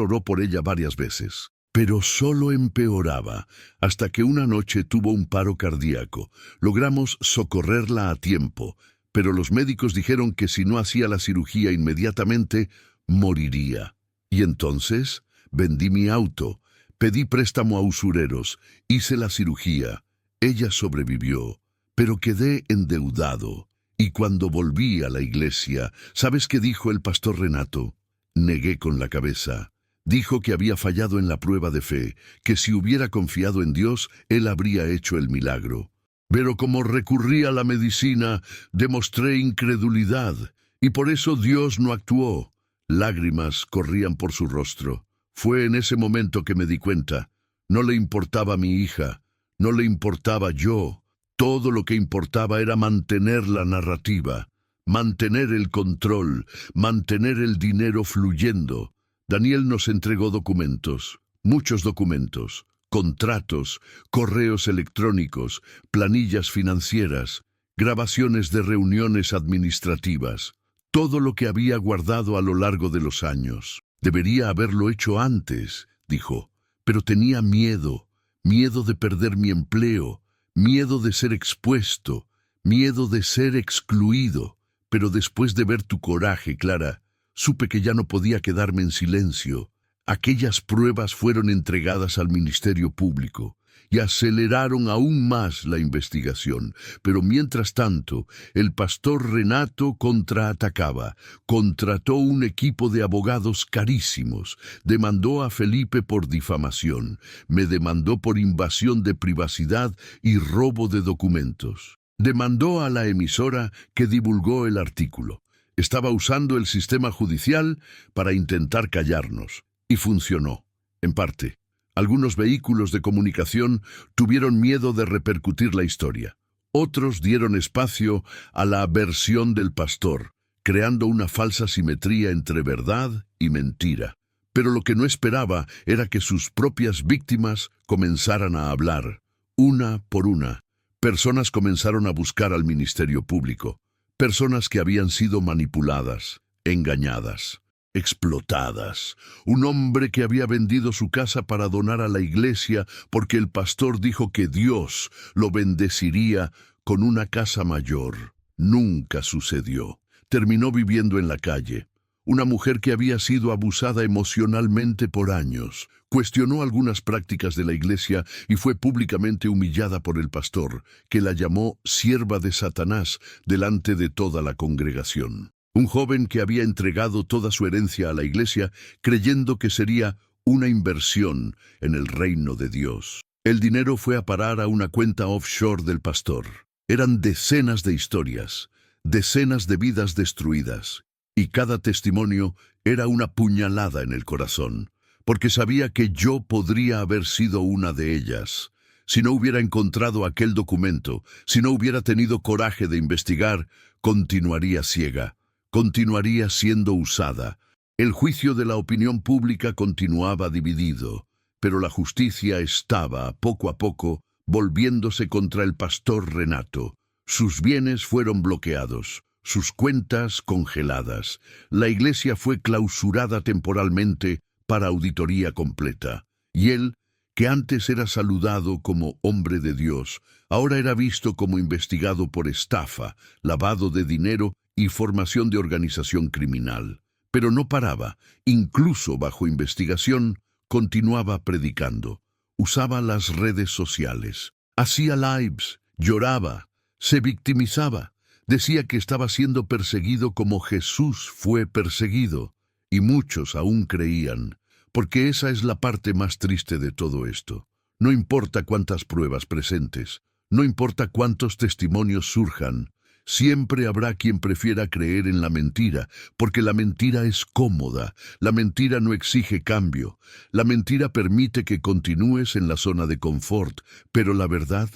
oró por ella varias veces. Pero solo empeoraba, hasta que una noche tuvo un paro cardíaco. Logramos socorrerla a tiempo, pero los médicos dijeron que si no hacía la cirugía inmediatamente, moriría. Y entonces vendí mi auto, pedí préstamo a usureros, hice la cirugía. Ella sobrevivió, pero quedé endeudado. Y cuando volví a la iglesia, ¿sabes qué dijo el pastor Renato? Negué con la cabeza. Dijo que había fallado en la prueba de fe, que si hubiera confiado en Dios, él habría hecho el milagro. Pero como recurrí a la medicina, demostré incredulidad, y por eso Dios no actuó. Lágrimas corrían por su rostro. Fue en ese momento que me di cuenta. No le importaba mi hija, no le importaba yo. Todo lo que importaba era mantener la narrativa, mantener el control, mantener el dinero fluyendo. Daniel nos entregó documentos, muchos documentos, contratos, correos electrónicos, planillas financieras, grabaciones de reuniones administrativas, todo lo que había guardado a lo largo de los años. Debería haberlo hecho antes, dijo, pero tenía miedo, miedo de perder mi empleo, miedo de ser expuesto, miedo de ser excluido. Pero después de ver tu coraje, Clara, supe que ya no podía quedarme en silencio. Aquellas pruebas fueron entregadas al Ministerio Público y aceleraron aún más la investigación. Pero mientras tanto, el pastor Renato contraatacaba, contrató un equipo de abogados carísimos, demandó a Felipe por difamación, me demandó por invasión de privacidad y robo de documentos. Demandó a la emisora que divulgó el artículo. Estaba usando el sistema judicial para intentar callarnos. Y funcionó, en parte. Algunos vehículos de comunicación tuvieron miedo de repercutir la historia. Otros dieron espacio a la versión del pastor, creando una falsa simetría entre verdad y mentira. Pero lo que no esperaba era que sus propias víctimas comenzaran a hablar, una por una. Personas comenzaron a buscar al Ministerio Público, personas que habían sido manipuladas, engañadas, explotadas. Un hombre que había vendido su casa para donar a la iglesia porque el pastor dijo que Dios lo bendeciría con una casa mayor. Nunca sucedió. Terminó viviendo en la calle. Una mujer que había sido abusada emocionalmente por años, cuestionó algunas prácticas de la iglesia y fue públicamente humillada por el pastor, que la llamó sierva de Satanás delante de toda la congregación. Un joven que había entregado toda su herencia a la iglesia, creyendo que sería una inversión en el reino de Dios. El dinero fue a parar a una cuenta offshore del pastor. Eran decenas de historias, decenas de vidas destruidas. Y cada testimonio era una puñalada en el corazón, porque sabía que yo podría haber sido una de ellas. Si no hubiera encontrado aquel documento, si no hubiera tenido coraje de investigar, continuaría ciega, continuaría siendo usada. El juicio de la opinión pública continuaba dividido, pero la justicia estaba, poco a poco, volviéndose contra el pastor Renato. Sus bienes fueron bloqueados. Sus cuentas congeladas. La iglesia fue clausurada temporalmente para auditoría completa. Y él, que antes era saludado como hombre de Dios, ahora era visto como investigado por estafa, lavado de dinero y formación de organización criminal. Pero no paraba, incluso bajo investigación, continuaba predicando. Usaba las redes sociales, hacía lives, lloraba, se victimizaba. Decía que estaba siendo perseguido como Jesús fue perseguido, y muchos aún creían, porque esa es la parte más triste de todo esto. No importa cuántas pruebas presentes, no importa cuántos testimonios surjan, siempre habrá quien prefiera creer en la mentira, porque la mentira es cómoda, la mentira no exige cambio, la mentira permite que continúes en la zona de confort, pero la verdad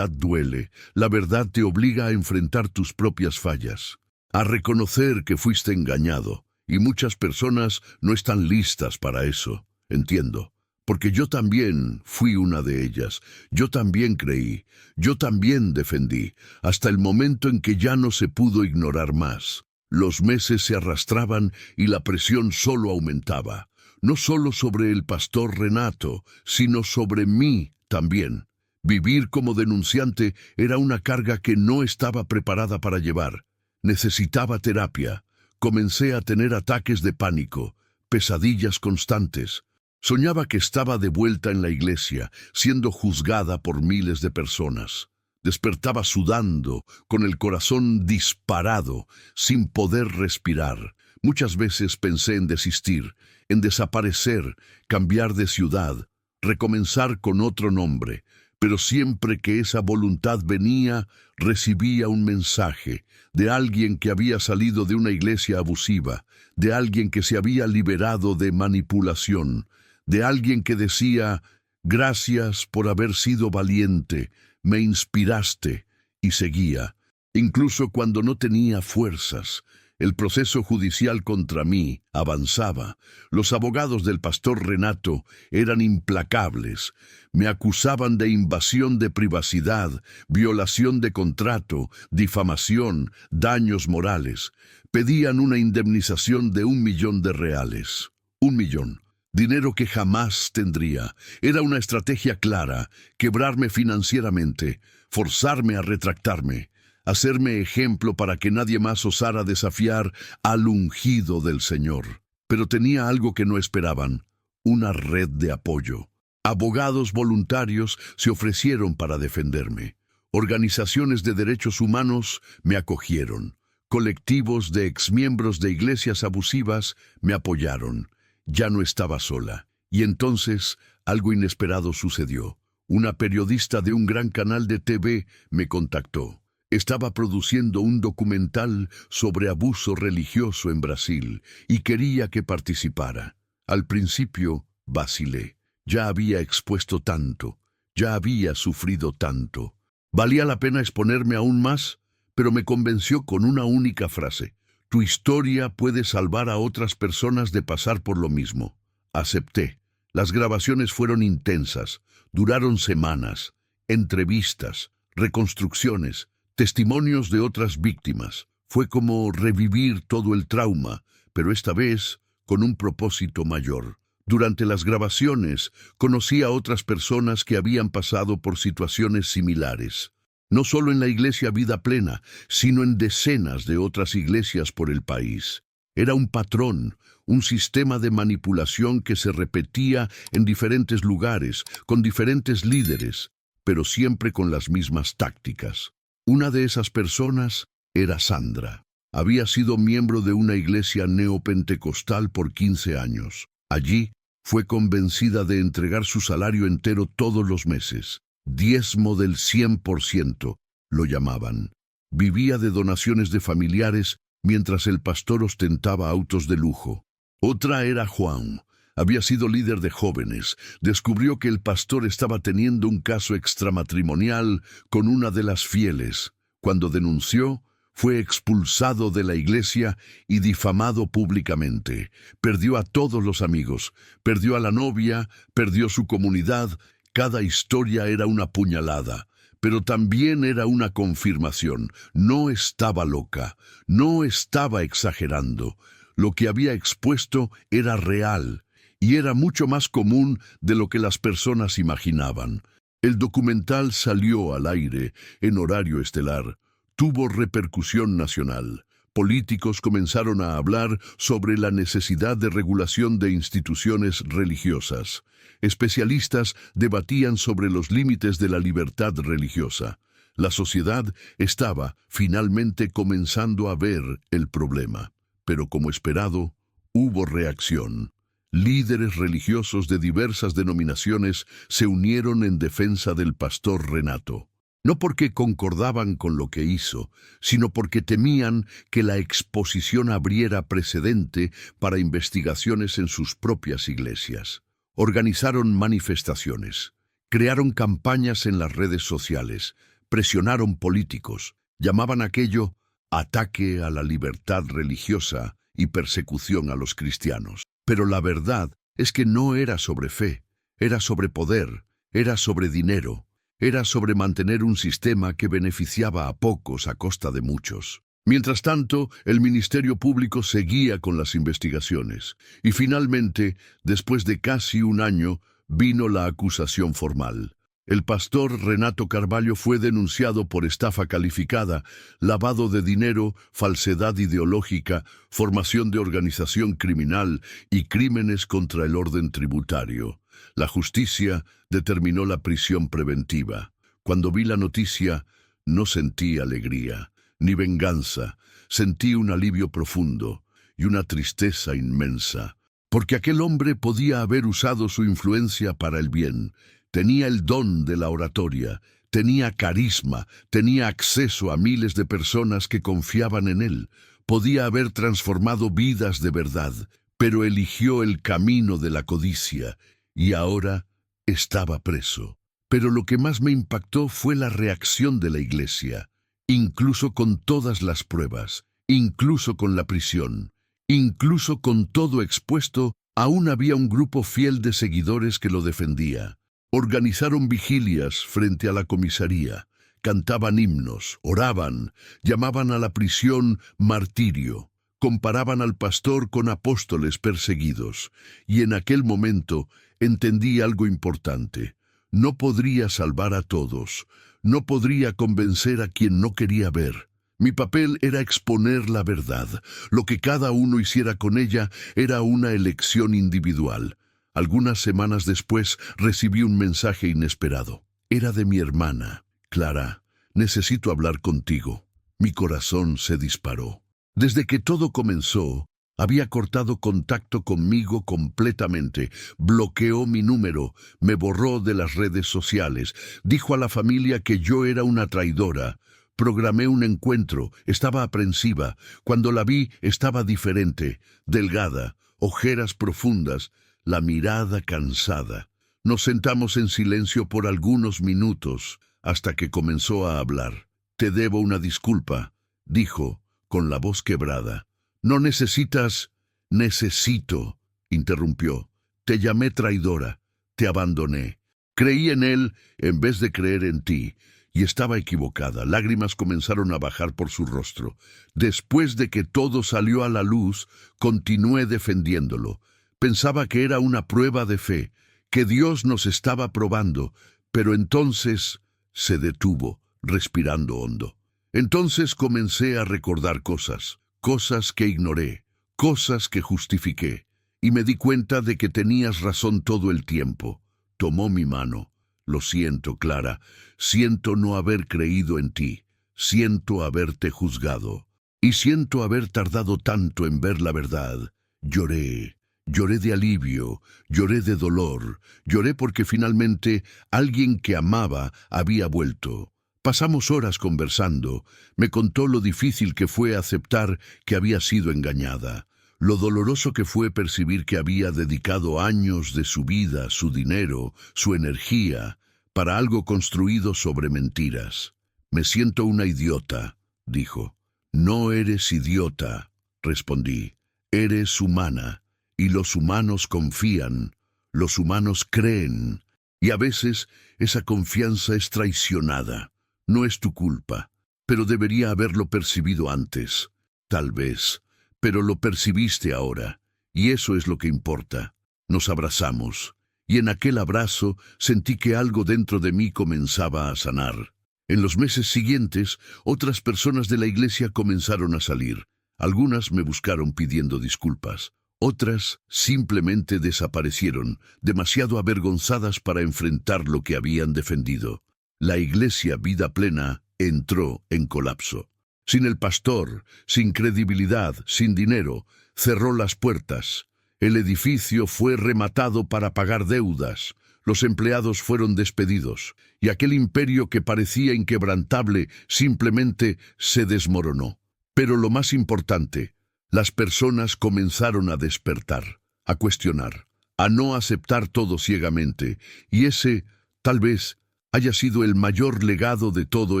duele, la verdad te obliga a enfrentar tus propias fallas, a reconocer que fuiste engañado, y muchas personas no están listas para eso, entiendo, porque yo también fui una de ellas, yo también creí, yo también defendí, hasta el momento en que ya no se pudo ignorar más. Los meses se arrastraban y la presión solo aumentaba, no solo sobre el pastor Renato, sino sobre mí también. Vivir como denunciante era una carga que no estaba preparada para llevar. Necesitaba terapia. Comencé a tener ataques de pánico, pesadillas constantes. Soñaba que estaba de vuelta en la iglesia, siendo juzgada por miles de personas. Despertaba sudando, con el corazón disparado, sin poder respirar. Muchas veces pensé en desistir, en desaparecer, cambiar de ciudad, recomenzar con otro nombre. Pero siempre que esa voluntad venía, recibía un mensaje de alguien que había salido de una iglesia abusiva, de alguien que se había liberado de manipulación, de alguien que decía, Gracias por haber sido valiente, me inspiraste, y seguía. Incluso cuando no tenía fuerzas, el proceso judicial contra mí avanzaba. Los abogados del pastor Renato eran implacables. Me acusaban de invasión de privacidad, violación de contrato, difamación, daños morales. Pedían una indemnización de $1.000.000. 1.000.000. Dinero que jamás tendría. Era una estrategia clara: quebrarme financieramente, forzarme a retractarme, hacerme ejemplo para que nadie más osara desafiar al ungido del Señor. Pero tenía algo que no esperaban: una red de apoyo. Abogados voluntarios se ofrecieron para defenderme. Organizaciones de derechos humanos me acogieron. Colectivos de exmiembros de iglesias abusivas me apoyaron. Ya no estaba sola. Y entonces algo inesperado sucedió. Una periodista de un gran canal de TV me contactó. Estaba produciendo un documental sobre abuso religioso en Brasil y quería que participara. Al principio vacilé. Ya había expuesto tanto. Ya había sufrido tanto. ¿Valía la pena exponerme aún más? Pero me convenció con una única frase: tu historia puede salvar a otras personas de pasar por lo mismo. Acepté. Las grabaciones fueron intensas, duraron semanas. Entrevistas, reconstrucciones, testimonios de otras víctimas. Fue como revivir todo el trauma, pero esta vez con un propósito mayor. Durante las grabaciones conocí a otras personas que habían pasado por situaciones similares. No solo en la iglesia Vida Plena, sino en decenas de otras iglesias por el país. Era un patrón, un sistema de manipulación que se repetía en diferentes lugares, con diferentes líderes, pero siempre con las mismas tácticas. Una de esas personas era Sandra. Había sido miembro de una iglesia neopentecostal por 15 años. Allí fue convencida de entregar su salario entero todos los meses. Diezmo del 100%, lo llamaban. Vivía de donaciones de familiares mientras el pastor ostentaba autos de lujo. Otra era Juan. Había sido líder de jóvenes. Descubrió que el pastor estaba teniendo un caso extramatrimonial con una de las fieles. Cuando denunció, fue expulsado de la iglesia y difamado públicamente. Perdió a todos los amigos, perdió a la novia, perdió su comunidad. Cada historia era una puñalada, pero también era una confirmación. No estaba loca, no estaba exagerando. Lo que había expuesto era real y era mucho más común de lo que las personas imaginaban. El documental salió al aire en horario estelar. Tuvo repercusión nacional. Políticos comenzaron a hablar sobre la necesidad de regulación de instituciones religiosas. Especialistas debatían sobre los límites de la libertad religiosa. La sociedad estaba finalmente comenzando a ver el problema. Pero como esperado, hubo reacción. Líderes religiosos de diversas denominaciones se unieron en defensa del pastor Renato. No porque concordaban con lo que hizo, sino porque temían que la exposición abriera precedente para investigaciones en sus propias iglesias. Organizaron manifestaciones, crearon campañas en las redes sociales, presionaron políticos, llamaban aquello ataque a la libertad religiosa y persecución a los cristianos. Pero la verdad es que no era sobre fe, era sobre poder, era sobre dinero. Era sobre mantener un sistema que beneficiaba a pocos a costa de muchos. Mientras tanto, el Ministerio Público seguía con las investigaciones. Y finalmente, después de casi un año, vino la acusación formal. El pastor Renato Carvalho fue denunciado por estafa calificada, lavado de dinero, falsedad ideológica, formación de organización criminal y crímenes contra el orden tributario. La justicia determinó la prisión preventiva. Cuando vi la noticia, no sentí alegría, ni venganza. Sentí un alivio profundo y una tristeza inmensa, porque aquel hombre podía haber usado su influencia para el bien. Tenía el don de la oratoria, tenía carisma, tenía acceso a miles de personas que confiaban en él. Podía haber transformado vidas de verdad, pero eligió el camino de la codicia. Y ahora estaba preso. Pero lo que más me impactó fue la reacción de la iglesia, incluso con todas las pruebas, incluso con la prisión, incluso con todo expuesto, aún había un grupo fiel de seguidores que lo defendía. Organizaron vigilias frente a la comisaría, cantaban himnos, oraban, llamaban a la prisión martirio, comparaban al pastor con apóstoles perseguidos, y en aquel momento entendí algo importante. No podría salvar a todos, no podría convencer a quien no quería ver. Mi papel era exponer la verdad. Lo que cada uno hiciera con ella era una elección individual. Algunas semanas después recibí un mensaje inesperado. Era de mi hermana. Clara, necesito hablar contigo. Mi corazón se disparó. Desde que todo comenzó, había cortado contacto conmigo completamente, bloqueó mi número, me borró de las redes sociales, dijo a la familia que yo era una traidora. Programé un encuentro, estaba aprensiva. Cuando la vi, estaba diferente, delgada, ojeras profundas, la mirada cansada. Nos sentamos en silencio por algunos minutos, hasta que comenzó a hablar. «Te debo una disculpa», dijo, con la voz quebrada. «No necesitas...» «Necesito», interrumpió. «Te llamé traidora, te abandoné. Creí en él en vez de creer en ti». Y estaba equivocada. Lágrimas comenzaron a bajar por su rostro. Después de que todo salió a la luz, continué defendiéndolo. Pensaba que era una prueba de fe, que Dios nos estaba probando, pero entonces se detuvo, respirando hondo. Entonces comencé a recordar cosas que ignoré, cosas que justifiqué, y me di cuenta de que tenías razón todo el tiempo. Tomó mi mano. «Lo siento, Clara, siento no haber creído en ti, siento haberte juzgado, y siento haber tardado tanto en ver la verdad. Lloré de alivio, lloré de dolor, lloré porque finalmente alguien que amaba había vuelto. Pasamos horas conversando, me contó lo difícil que fue aceptar que había sido engañada. Lo doloroso que fue percibir que había dedicado años de su vida, su dinero, su energía, para algo construido sobre mentiras. «Me siento una idiota», dijo. «No eres idiota», respondí. «Eres humana, y los humanos confían, los humanos creen, y a veces esa confianza es traicionada. No es tu culpa, pero debería haberlo percibido antes. Tal vez. Pero lo percibiste ahora, y eso es lo que importa». Nos abrazamos, y en aquel abrazo sentí que algo dentro de mí comenzaba a sanar. En los meses siguientes, otras personas de la iglesia comenzaron a salir. Algunas me buscaron pidiendo disculpas. Otras simplemente desaparecieron, demasiado avergonzadas para enfrentar lo que habían defendido. La iglesia Vida Plena entró en colapso. Sin el pastor, sin credibilidad, sin dinero, cerró las puertas. El edificio fue rematado para pagar deudas. Los empleados fueron despedidos, y aquel imperio que parecía inquebrantable simplemente se desmoronó. Pero lo más importante, las personas comenzaron a despertar, a cuestionar, a no aceptar todo ciegamente, y ese, tal vez, haya sido el mayor legado de todo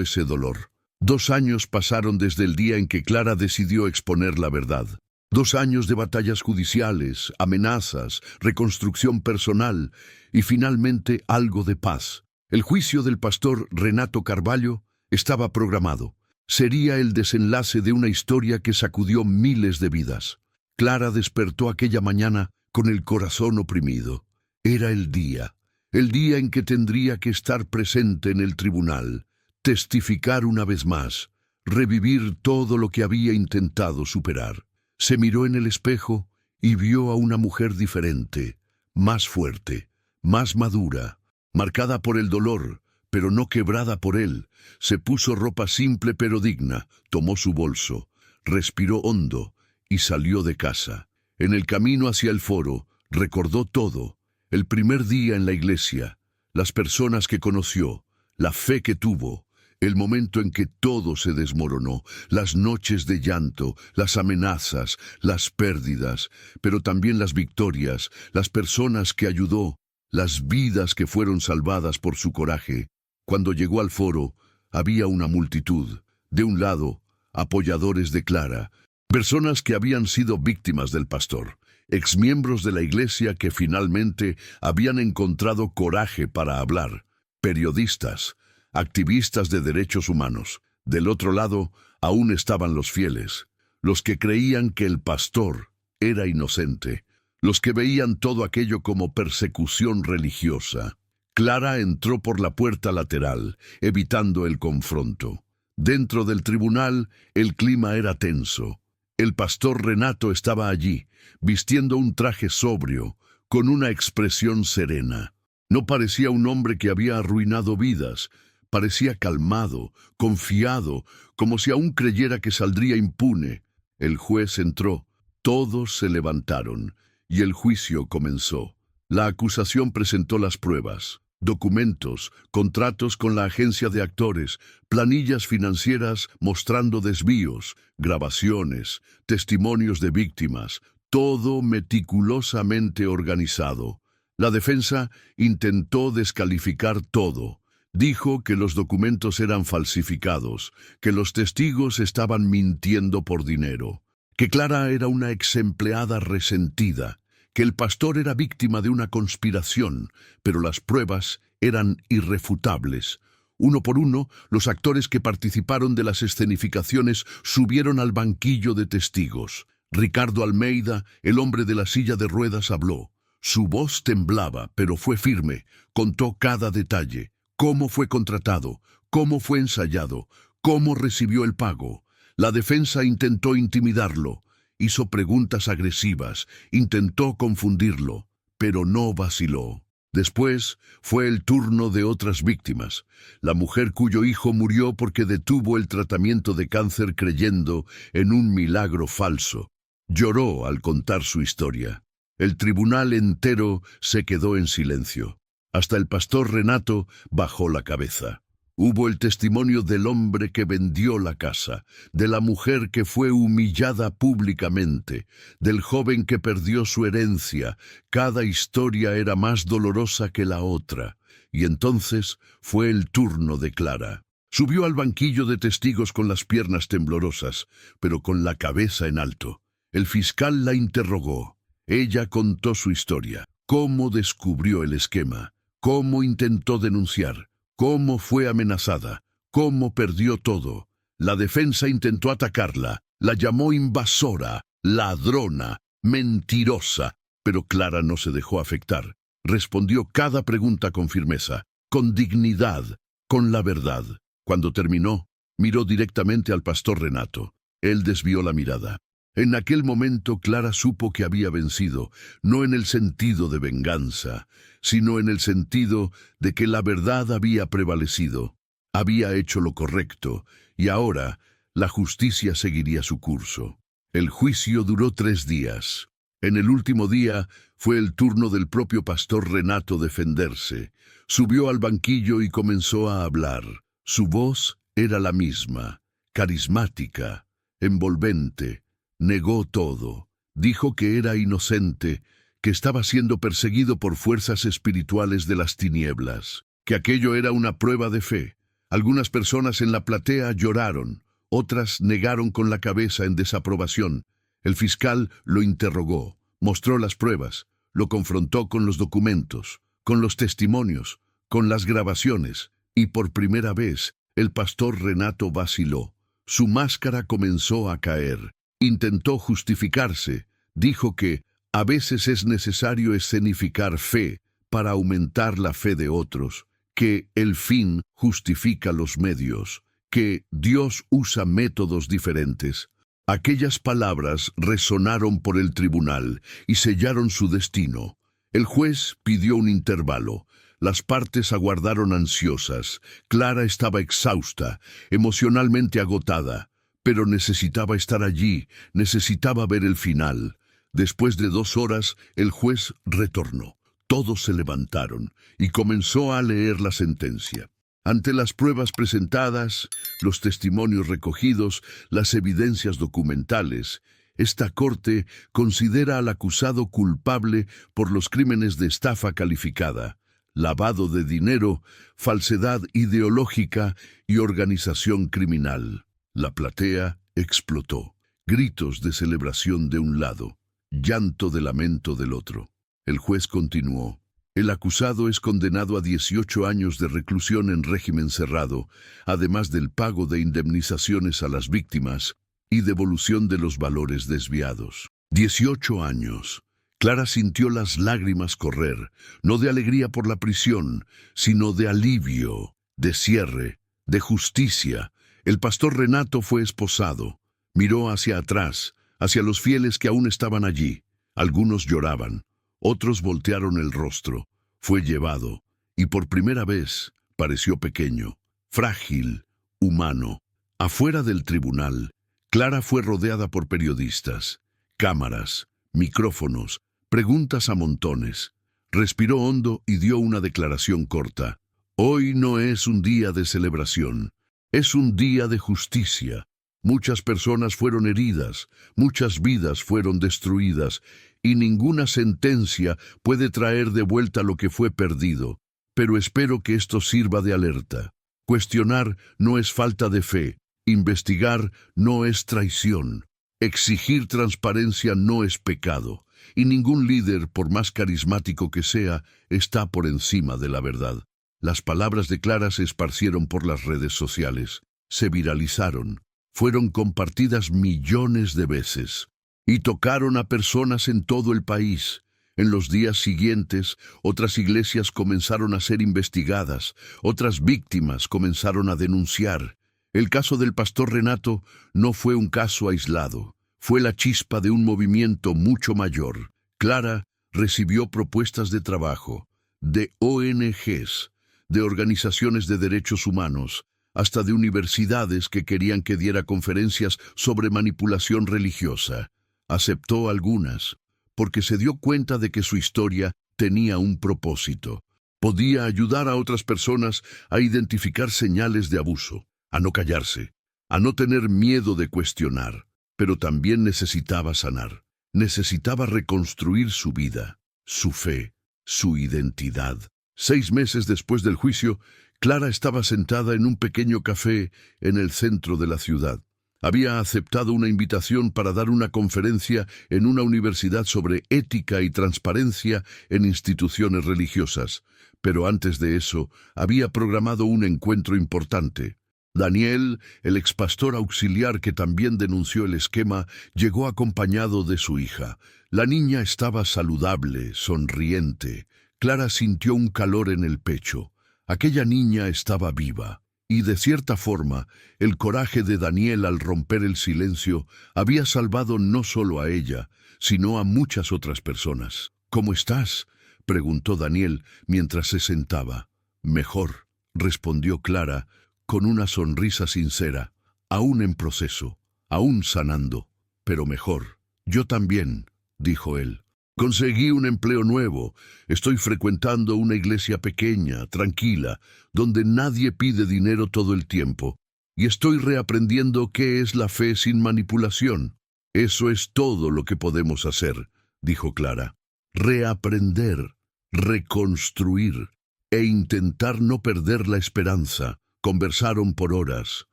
ese dolor. 2 años pasaron desde el día en que Clara decidió exponer la verdad. 2 años de batallas judiciales, amenazas, reconstrucción personal y finalmente algo de paz. El juicio del pastor Renato Carballo estaba programado. Sería el desenlace de una historia que sacudió miles de vidas. Clara despertó aquella mañana con el corazón oprimido. Era el día en que tendría que estar presente en el tribunal, testificar una vez más, revivir todo lo que había intentado superar. Se miró en el espejo y vio a una mujer diferente, más fuerte, más madura, marcada por el dolor, pero no quebrada por él. Se puso ropa simple pero digna, tomó su bolso, respiró hondo y salió de casa. En el camino hacia el foro, recordó todo: el primer día en la iglesia, las personas que conoció, la fe que tuvo, el momento en que todo se desmoronó, las noches de llanto, las amenazas, las pérdidas, pero también las victorias, las personas que ayudó, las vidas que fueron salvadas por su coraje. Cuando llegó al foro, había una multitud. De un lado, apoyadores de Clara, personas que habían sido víctimas del pastor, exmiembros de la iglesia que finalmente habían encontrado coraje para hablar, periodistas, activistas de derechos humanos. Del otro lado, aún estaban los fieles, los que creían que el pastor era inocente, los que veían todo aquello como persecución religiosa. Clara entró por la puerta lateral, evitando el confronto. Dentro del tribunal, el clima era tenso. El pastor Renato estaba allí, vistiendo un traje sobrio, con una expresión serena. No parecía un hombre que había arruinado vidas. Parecía calmado, confiado, como si aún creyera que saldría impune. El juez entró, todos se levantaron, y el juicio comenzó. La acusación presentó las pruebas, documentos, contratos con la agencia de actores, planillas financieras mostrando desvíos, grabaciones, testimonios de víctimas, todo meticulosamente organizado. La defensa intentó descalificar todo. Dijo que los documentos eran falsificados, que los testigos estaban mintiendo por dinero, que Clara era una exempleada resentida, que el pastor era víctima de una conspiración, pero las pruebas eran irrefutables. Uno por uno, los actores que participaron de las escenificaciones subieron al banquillo de testigos. Ricardo Almeida, el hombre de la silla de ruedas, habló. Su voz temblaba, pero fue firme. Contó cada detalle. Cómo fue contratado, cómo fue ensayado, cómo recibió el pago. La defensa intentó intimidarlo. Hizo preguntas agresivas, intentó confundirlo, pero no vaciló. Después fue el turno de otras víctimas. La mujer cuyo hijo murió porque detuvo el tratamiento de cáncer creyendo en un milagro falso. Lloró al contar su historia. El tribunal entero se quedó en silencio. Hasta el pastor Renato bajó la cabeza. Hubo el testimonio del hombre que vendió la casa, de la mujer que fue humillada públicamente, del joven que perdió su herencia. Cada historia era más dolorosa que la otra. Y entonces fue el turno de Clara. Subió al banquillo de testigos con las piernas temblorosas, pero con la cabeza en alto. El fiscal la interrogó. Ella contó su historia, cómo descubrió el esquema, cómo intentó denunciar, cómo fue amenazada, cómo perdió todo. La defensa intentó atacarla, la llamó invasora, ladrona, mentirosa, pero Clara no se dejó afectar. Respondió cada pregunta con firmeza, con dignidad, con la verdad. Cuando terminó, miró directamente al pastor Renato. Él desvió la mirada. En aquel momento Clara supo que había vencido, no en el sentido de venganza, sino en el sentido de que la verdad había prevalecido, había hecho lo correcto, y ahora la justicia seguiría su curso. El juicio duró 3 días. En el último día fue el turno del propio pastor Renato defenderse. Subió al banquillo y comenzó a hablar. Su voz era la misma, carismática, envolvente. Negó todo. Dijo que era inocente, que estaba siendo perseguido por fuerzas espirituales de las tinieblas, que aquello era una prueba de fe. Algunas personas en la platea lloraron, otras negaron con la cabeza en desaprobación. El fiscal lo interrogó, mostró las pruebas, lo confrontó con los documentos, con los testimonios, con las grabaciones, y por primera vez el pastor Renato vaciló. Su máscara comenzó a caer. Intentó justificarse, dijo que a veces es necesario escenificar fe para aumentar la fe de otros, que el fin justifica los medios, que Dios usa métodos diferentes. Aquellas palabras resonaron por el tribunal y sellaron su destino. El juez pidió un intervalo. Las partes aguardaron ansiosas. Clara estaba exhausta, emocionalmente agotada. Pero necesitaba estar allí, necesitaba ver el final. Después de 2 horas, el juez retornó. Todos se levantaron y comenzó a leer la sentencia. Ante las pruebas presentadas, los testimonios recogidos, las evidencias documentales, Esta corte considera al acusado culpable por los crímenes de estafa calificada, lavado de dinero, falsedad ideológica y organización criminal. La platea explotó. Gritos de celebración de un lado, llanto de lamento del otro. El juez continuó. El acusado es condenado a 18 años de reclusión en régimen cerrado, además del pago de indemnizaciones a las víctimas y devolución de los valores desviados. 18 años. Clara sintió las lágrimas correr, no de alegría por la prisión, sino de alivio, de cierre, de justicia. El pastor Renato fue esposado. Miró hacia atrás, hacia los fieles que aún estaban allí. Algunos lloraban, otros voltearon el rostro. Fue llevado, y por primera vez pareció pequeño, frágil, humano. Afuera del tribunal, Clara fue rodeada por periodistas, cámaras, micrófonos, preguntas a montones. Respiró hondo y dio una declaración corta. Hoy no es un día de celebración, es un día de justicia. Muchas personas fueron heridas, muchas vidas fueron destruidas, y ninguna sentencia puede traer de vuelta lo que fue perdido. Pero espero que esto sirva de alerta. Cuestionar no es falta de fe, investigar no es traición, exigir transparencia no es pecado, y ningún líder, por más carismático que sea, está por encima de la verdad. Las palabras de Clara se esparcieron por las redes sociales, se viralizaron, fueron compartidas millones de veces y tocaron a personas en todo el país. En los días siguientes, otras iglesias comenzaron a ser investigadas, otras víctimas comenzaron a denunciar. El caso del pastor Renato no fue un caso aislado, fue la chispa de un movimiento mucho mayor. Clara recibió propuestas de trabajo, de ONGs, de organizaciones de derechos humanos, hasta de universidades que querían que diera conferencias sobre manipulación religiosa. Aceptó algunas, porque se dio cuenta de que su historia tenía un propósito. Podía ayudar a otras personas a identificar señales de abuso, a no callarse, a no tener miedo de cuestionar, pero también necesitaba sanar. Necesitaba reconstruir su vida, su fe, su identidad. 6 meses después del juicio, Clara estaba sentada en un pequeño café en el centro de la ciudad. Había aceptado una invitación para dar una conferencia en una universidad sobre ética y transparencia en instituciones religiosas, pero antes de eso había programado un encuentro importante. Daniel, el expastor auxiliar que también denunció el esquema, llegó acompañado de su hija. La niña estaba saludable, sonriente. Clara sintió un calor en el pecho. Aquella niña estaba viva. Y de cierta forma, el coraje de Daniel al romper el silencio había salvado no solo a ella, sino a muchas otras personas. ¿Cómo estás?, preguntó Daniel mientras se sentaba. Mejor, respondió Clara, con una sonrisa sincera. Aún en proceso, aún sanando, pero mejor. Yo también, dijo él. Conseguí un empleo nuevo. Estoy frecuentando una iglesia pequeña, tranquila, donde nadie pide dinero todo el tiempo. Y estoy reaprendiendo qué es la fe sin manipulación. Eso es todo lo que podemos hacer, dijo Clara. Reaprender, reconstruir e intentar no perder la esperanza. Conversaron por horas,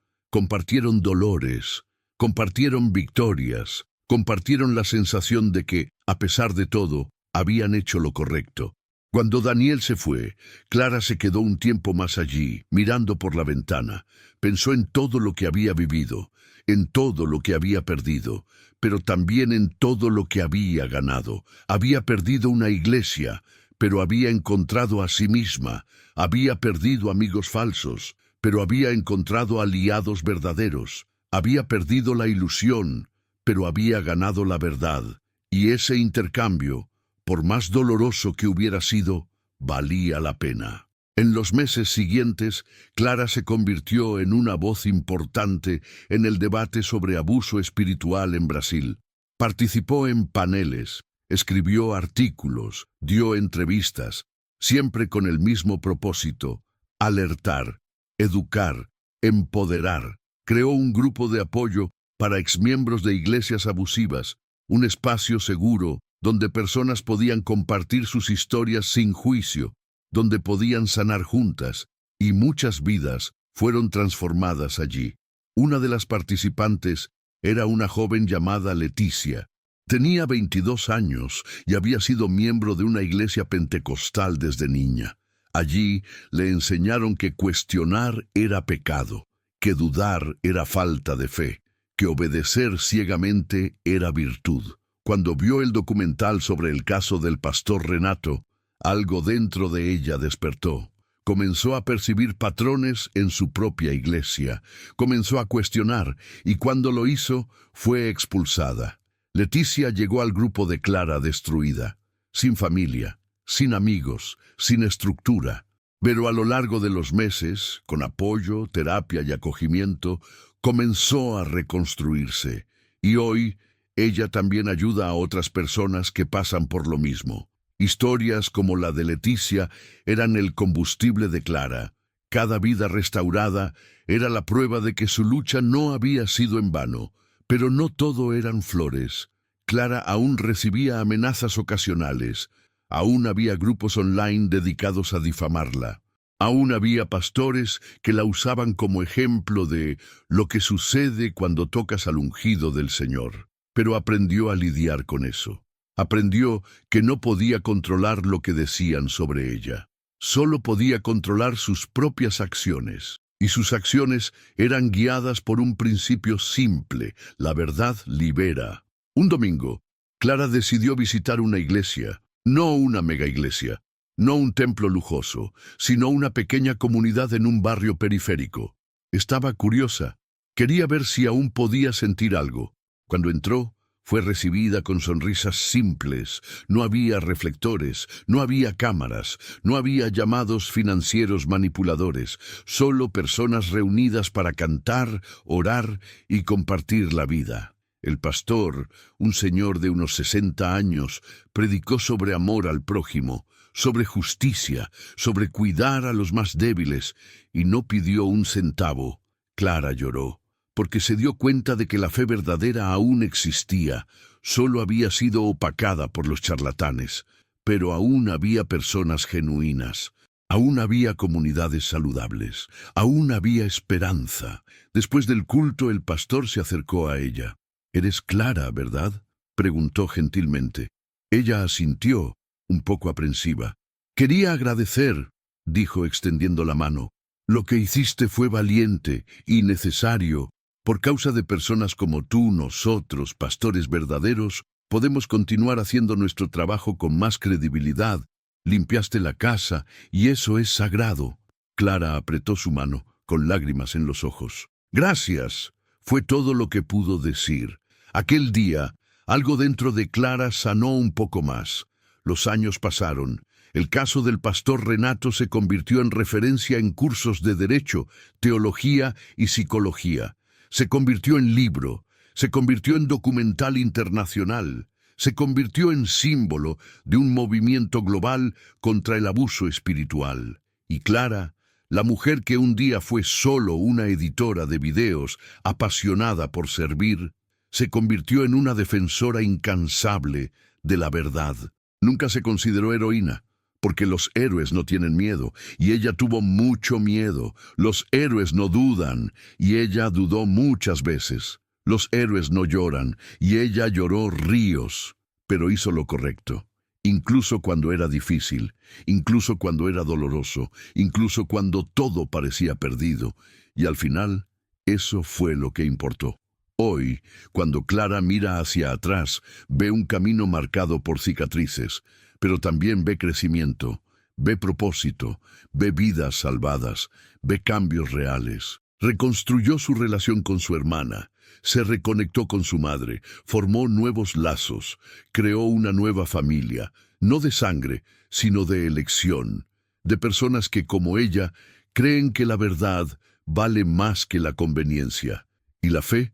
compartieron dolores, compartieron victorias, compartieron la sensación de que, a pesar de todo, habían hecho lo correcto. Cuando Daniel se fue, Clara se quedó un tiempo más allí, mirando por la ventana. Pensó en todo lo que había vivido, en todo lo que había perdido, pero también en todo lo que había ganado. Había perdido una iglesia, pero había encontrado a sí misma. Había perdido amigos falsos, pero había encontrado aliados verdaderos. Había perdido la ilusión, pero había ganado la verdad. Y ese intercambio, por más doloroso que hubiera sido, valía la pena. En los meses siguientes, Clara se convirtió en una voz importante en el debate sobre abuso espiritual en Brasil. Participó en paneles, escribió artículos, dio entrevistas, siempre con el mismo propósito: alertar, educar, empoderar. Creó un grupo de apoyo para exmiembros de iglesias abusivas, un espacio seguro donde personas podían compartir sus historias sin juicio, donde podían sanar juntas, y muchas vidas fueron transformadas allí. Una de las participantes era una joven llamada Leticia. Tenía 22 años y había sido miembro de una iglesia pentecostal desde niña. Allí le enseñaron que cuestionar era pecado, que dudar era falta de fe, que obedecer ciegamente era virtud. Cuando vio el documental sobre el caso del pastor Renato, algo dentro de ella despertó. Comenzó a percibir patrones en su propia iglesia, comenzó a cuestionar, y cuando lo hizo, fue expulsada. Leticia llegó al grupo de Clara destruida, sin familia, sin amigos, sin estructura. Pero a lo largo de los meses, con apoyo, terapia y acogimiento, comenzó a reconstruirse. Y hoy, ella también ayuda a otras personas que pasan por lo mismo. Historias como la de Leticia eran el combustible de Clara. Cada vida restaurada era la prueba de que su lucha no había sido en vano. Pero no todo eran flores. Clara aún recibía amenazas ocasionales. Aún había grupos online dedicados a difamarla. Aún había pastores que la usaban como ejemplo de lo que sucede cuando tocas al ungido del Señor. Pero aprendió a lidiar con eso. Aprendió que no podía controlar lo que decían sobre ella. Solo podía controlar sus propias acciones. Y sus acciones eran guiadas por un principio simple: la verdad libera. Un domingo, Clara decidió visitar una iglesia, no una mega iglesia, no un templo lujoso, sino una pequeña comunidad en un barrio periférico. Estaba curiosa, quería ver si aún podía sentir algo. Cuando entró, fue recibida con sonrisas simples. No había reflectores, no había cámaras, no había llamados financieros manipuladores, solo personas reunidas para cantar, orar y compartir la vida. El pastor, un señor de unos 60 años, predicó sobre amor al prójimo, sobre justicia, sobre cuidar a los más débiles, y no pidió un centavo. Clara lloró, porque se dio cuenta de que la fe verdadera aún existía, solo había sido opacada por los charlatanes, pero aún había personas genuinas, aún había comunidades saludables, aún había esperanza. Después del culto, el pastor se acercó a ella. «¿Eres Clara, verdad?», preguntó gentilmente. Ella asintió, un poco aprensiva. «Quería agradecer», dijo extendiendo la mano. «Lo que hiciste fue valiente y necesario. Por causa de personas como tú, nosotros, pastores verdaderos, podemos continuar haciendo nuestro trabajo con más credibilidad. Limpiaste la casa, y eso es sagrado». Clara apretó su mano, con lágrimas en los ojos. «Gracias», fue todo lo que pudo decir. Aquel día, algo dentro de Clara sanó un poco más. Los años pasaron. El caso del pastor Renato se convirtió en referencia en cursos de derecho, teología y psicología. Se convirtió en libro, se convirtió en documental internacional, se convirtió en símbolo de un movimiento global contra el abuso espiritual. Y Clara, la mujer que un día fue solo una editora de videos, apasionada por servir, se convirtió en una defensora incansable de la verdad. Nunca se consideró heroína, porque los héroes no tienen miedo, y ella tuvo mucho miedo. Los héroes no dudan, y ella dudó muchas veces. Los héroes no lloran, y ella lloró ríos, pero hizo lo correcto. Incluso cuando era difícil, incluso cuando era doloroso, incluso cuando todo parecía perdido. Y al final, eso fue lo que importó. Hoy, cuando Clara mira hacia atrás, ve un camino marcado por cicatrices, pero también ve crecimiento, ve propósito, ve vidas salvadas, ve cambios reales. Reconstruyó su relación con su hermana, se reconectó con su madre, formó nuevos lazos, creó una nueva familia, no de sangre, sino de elección, de personas que, como ella, creen que la verdad vale más que la conveniencia. Y la fe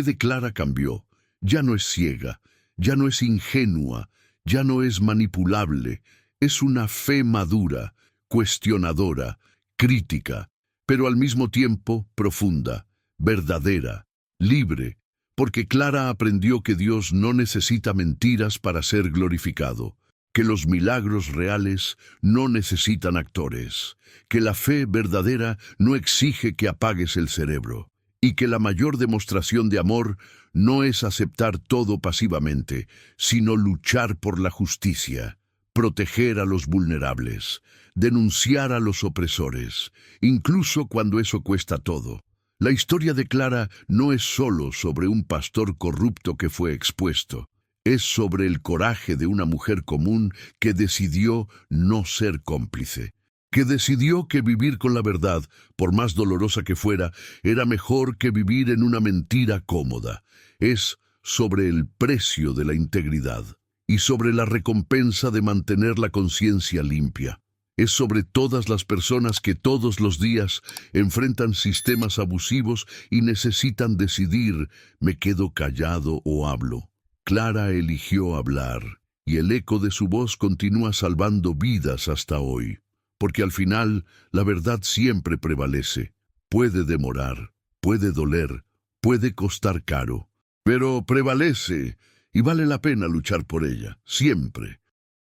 de Clara cambió. Ya no es ciega, ya no es ingenua, ya no es manipulable. Es una fe madura, cuestionadora, crítica, pero al mismo tiempo profunda, verdadera, libre, porque Clara aprendió que Dios no necesita mentiras para ser glorificado, que los milagros reales no necesitan actores, que la fe verdadera no exige que apagues el cerebro, y que la mayor demostración de amor no es aceptar todo pasivamente, sino luchar por la justicia, proteger a los vulnerables, denunciar a los opresores, incluso cuando eso cuesta todo. La historia de Clara no es solo sobre un pastor corrupto que fue expuesto, es sobre el coraje de una mujer común que decidió no ser cómplice, que decidió que vivir con la verdad, por más dolorosa que fuera, era mejor que vivir en una mentira cómoda. Es sobre el precio de la integridad y sobre la recompensa de mantener la conciencia limpia. Es sobre todas las personas que todos los días enfrentan sistemas abusivos y necesitan decidir, ¿me quedo callado o hablo? Clara eligió hablar, y el eco de su voz continúa salvando vidas hasta hoy. Porque al final, la verdad siempre prevalece. Puede demorar, puede doler, puede costar caro, pero prevalece y vale la pena luchar por ella, siempre.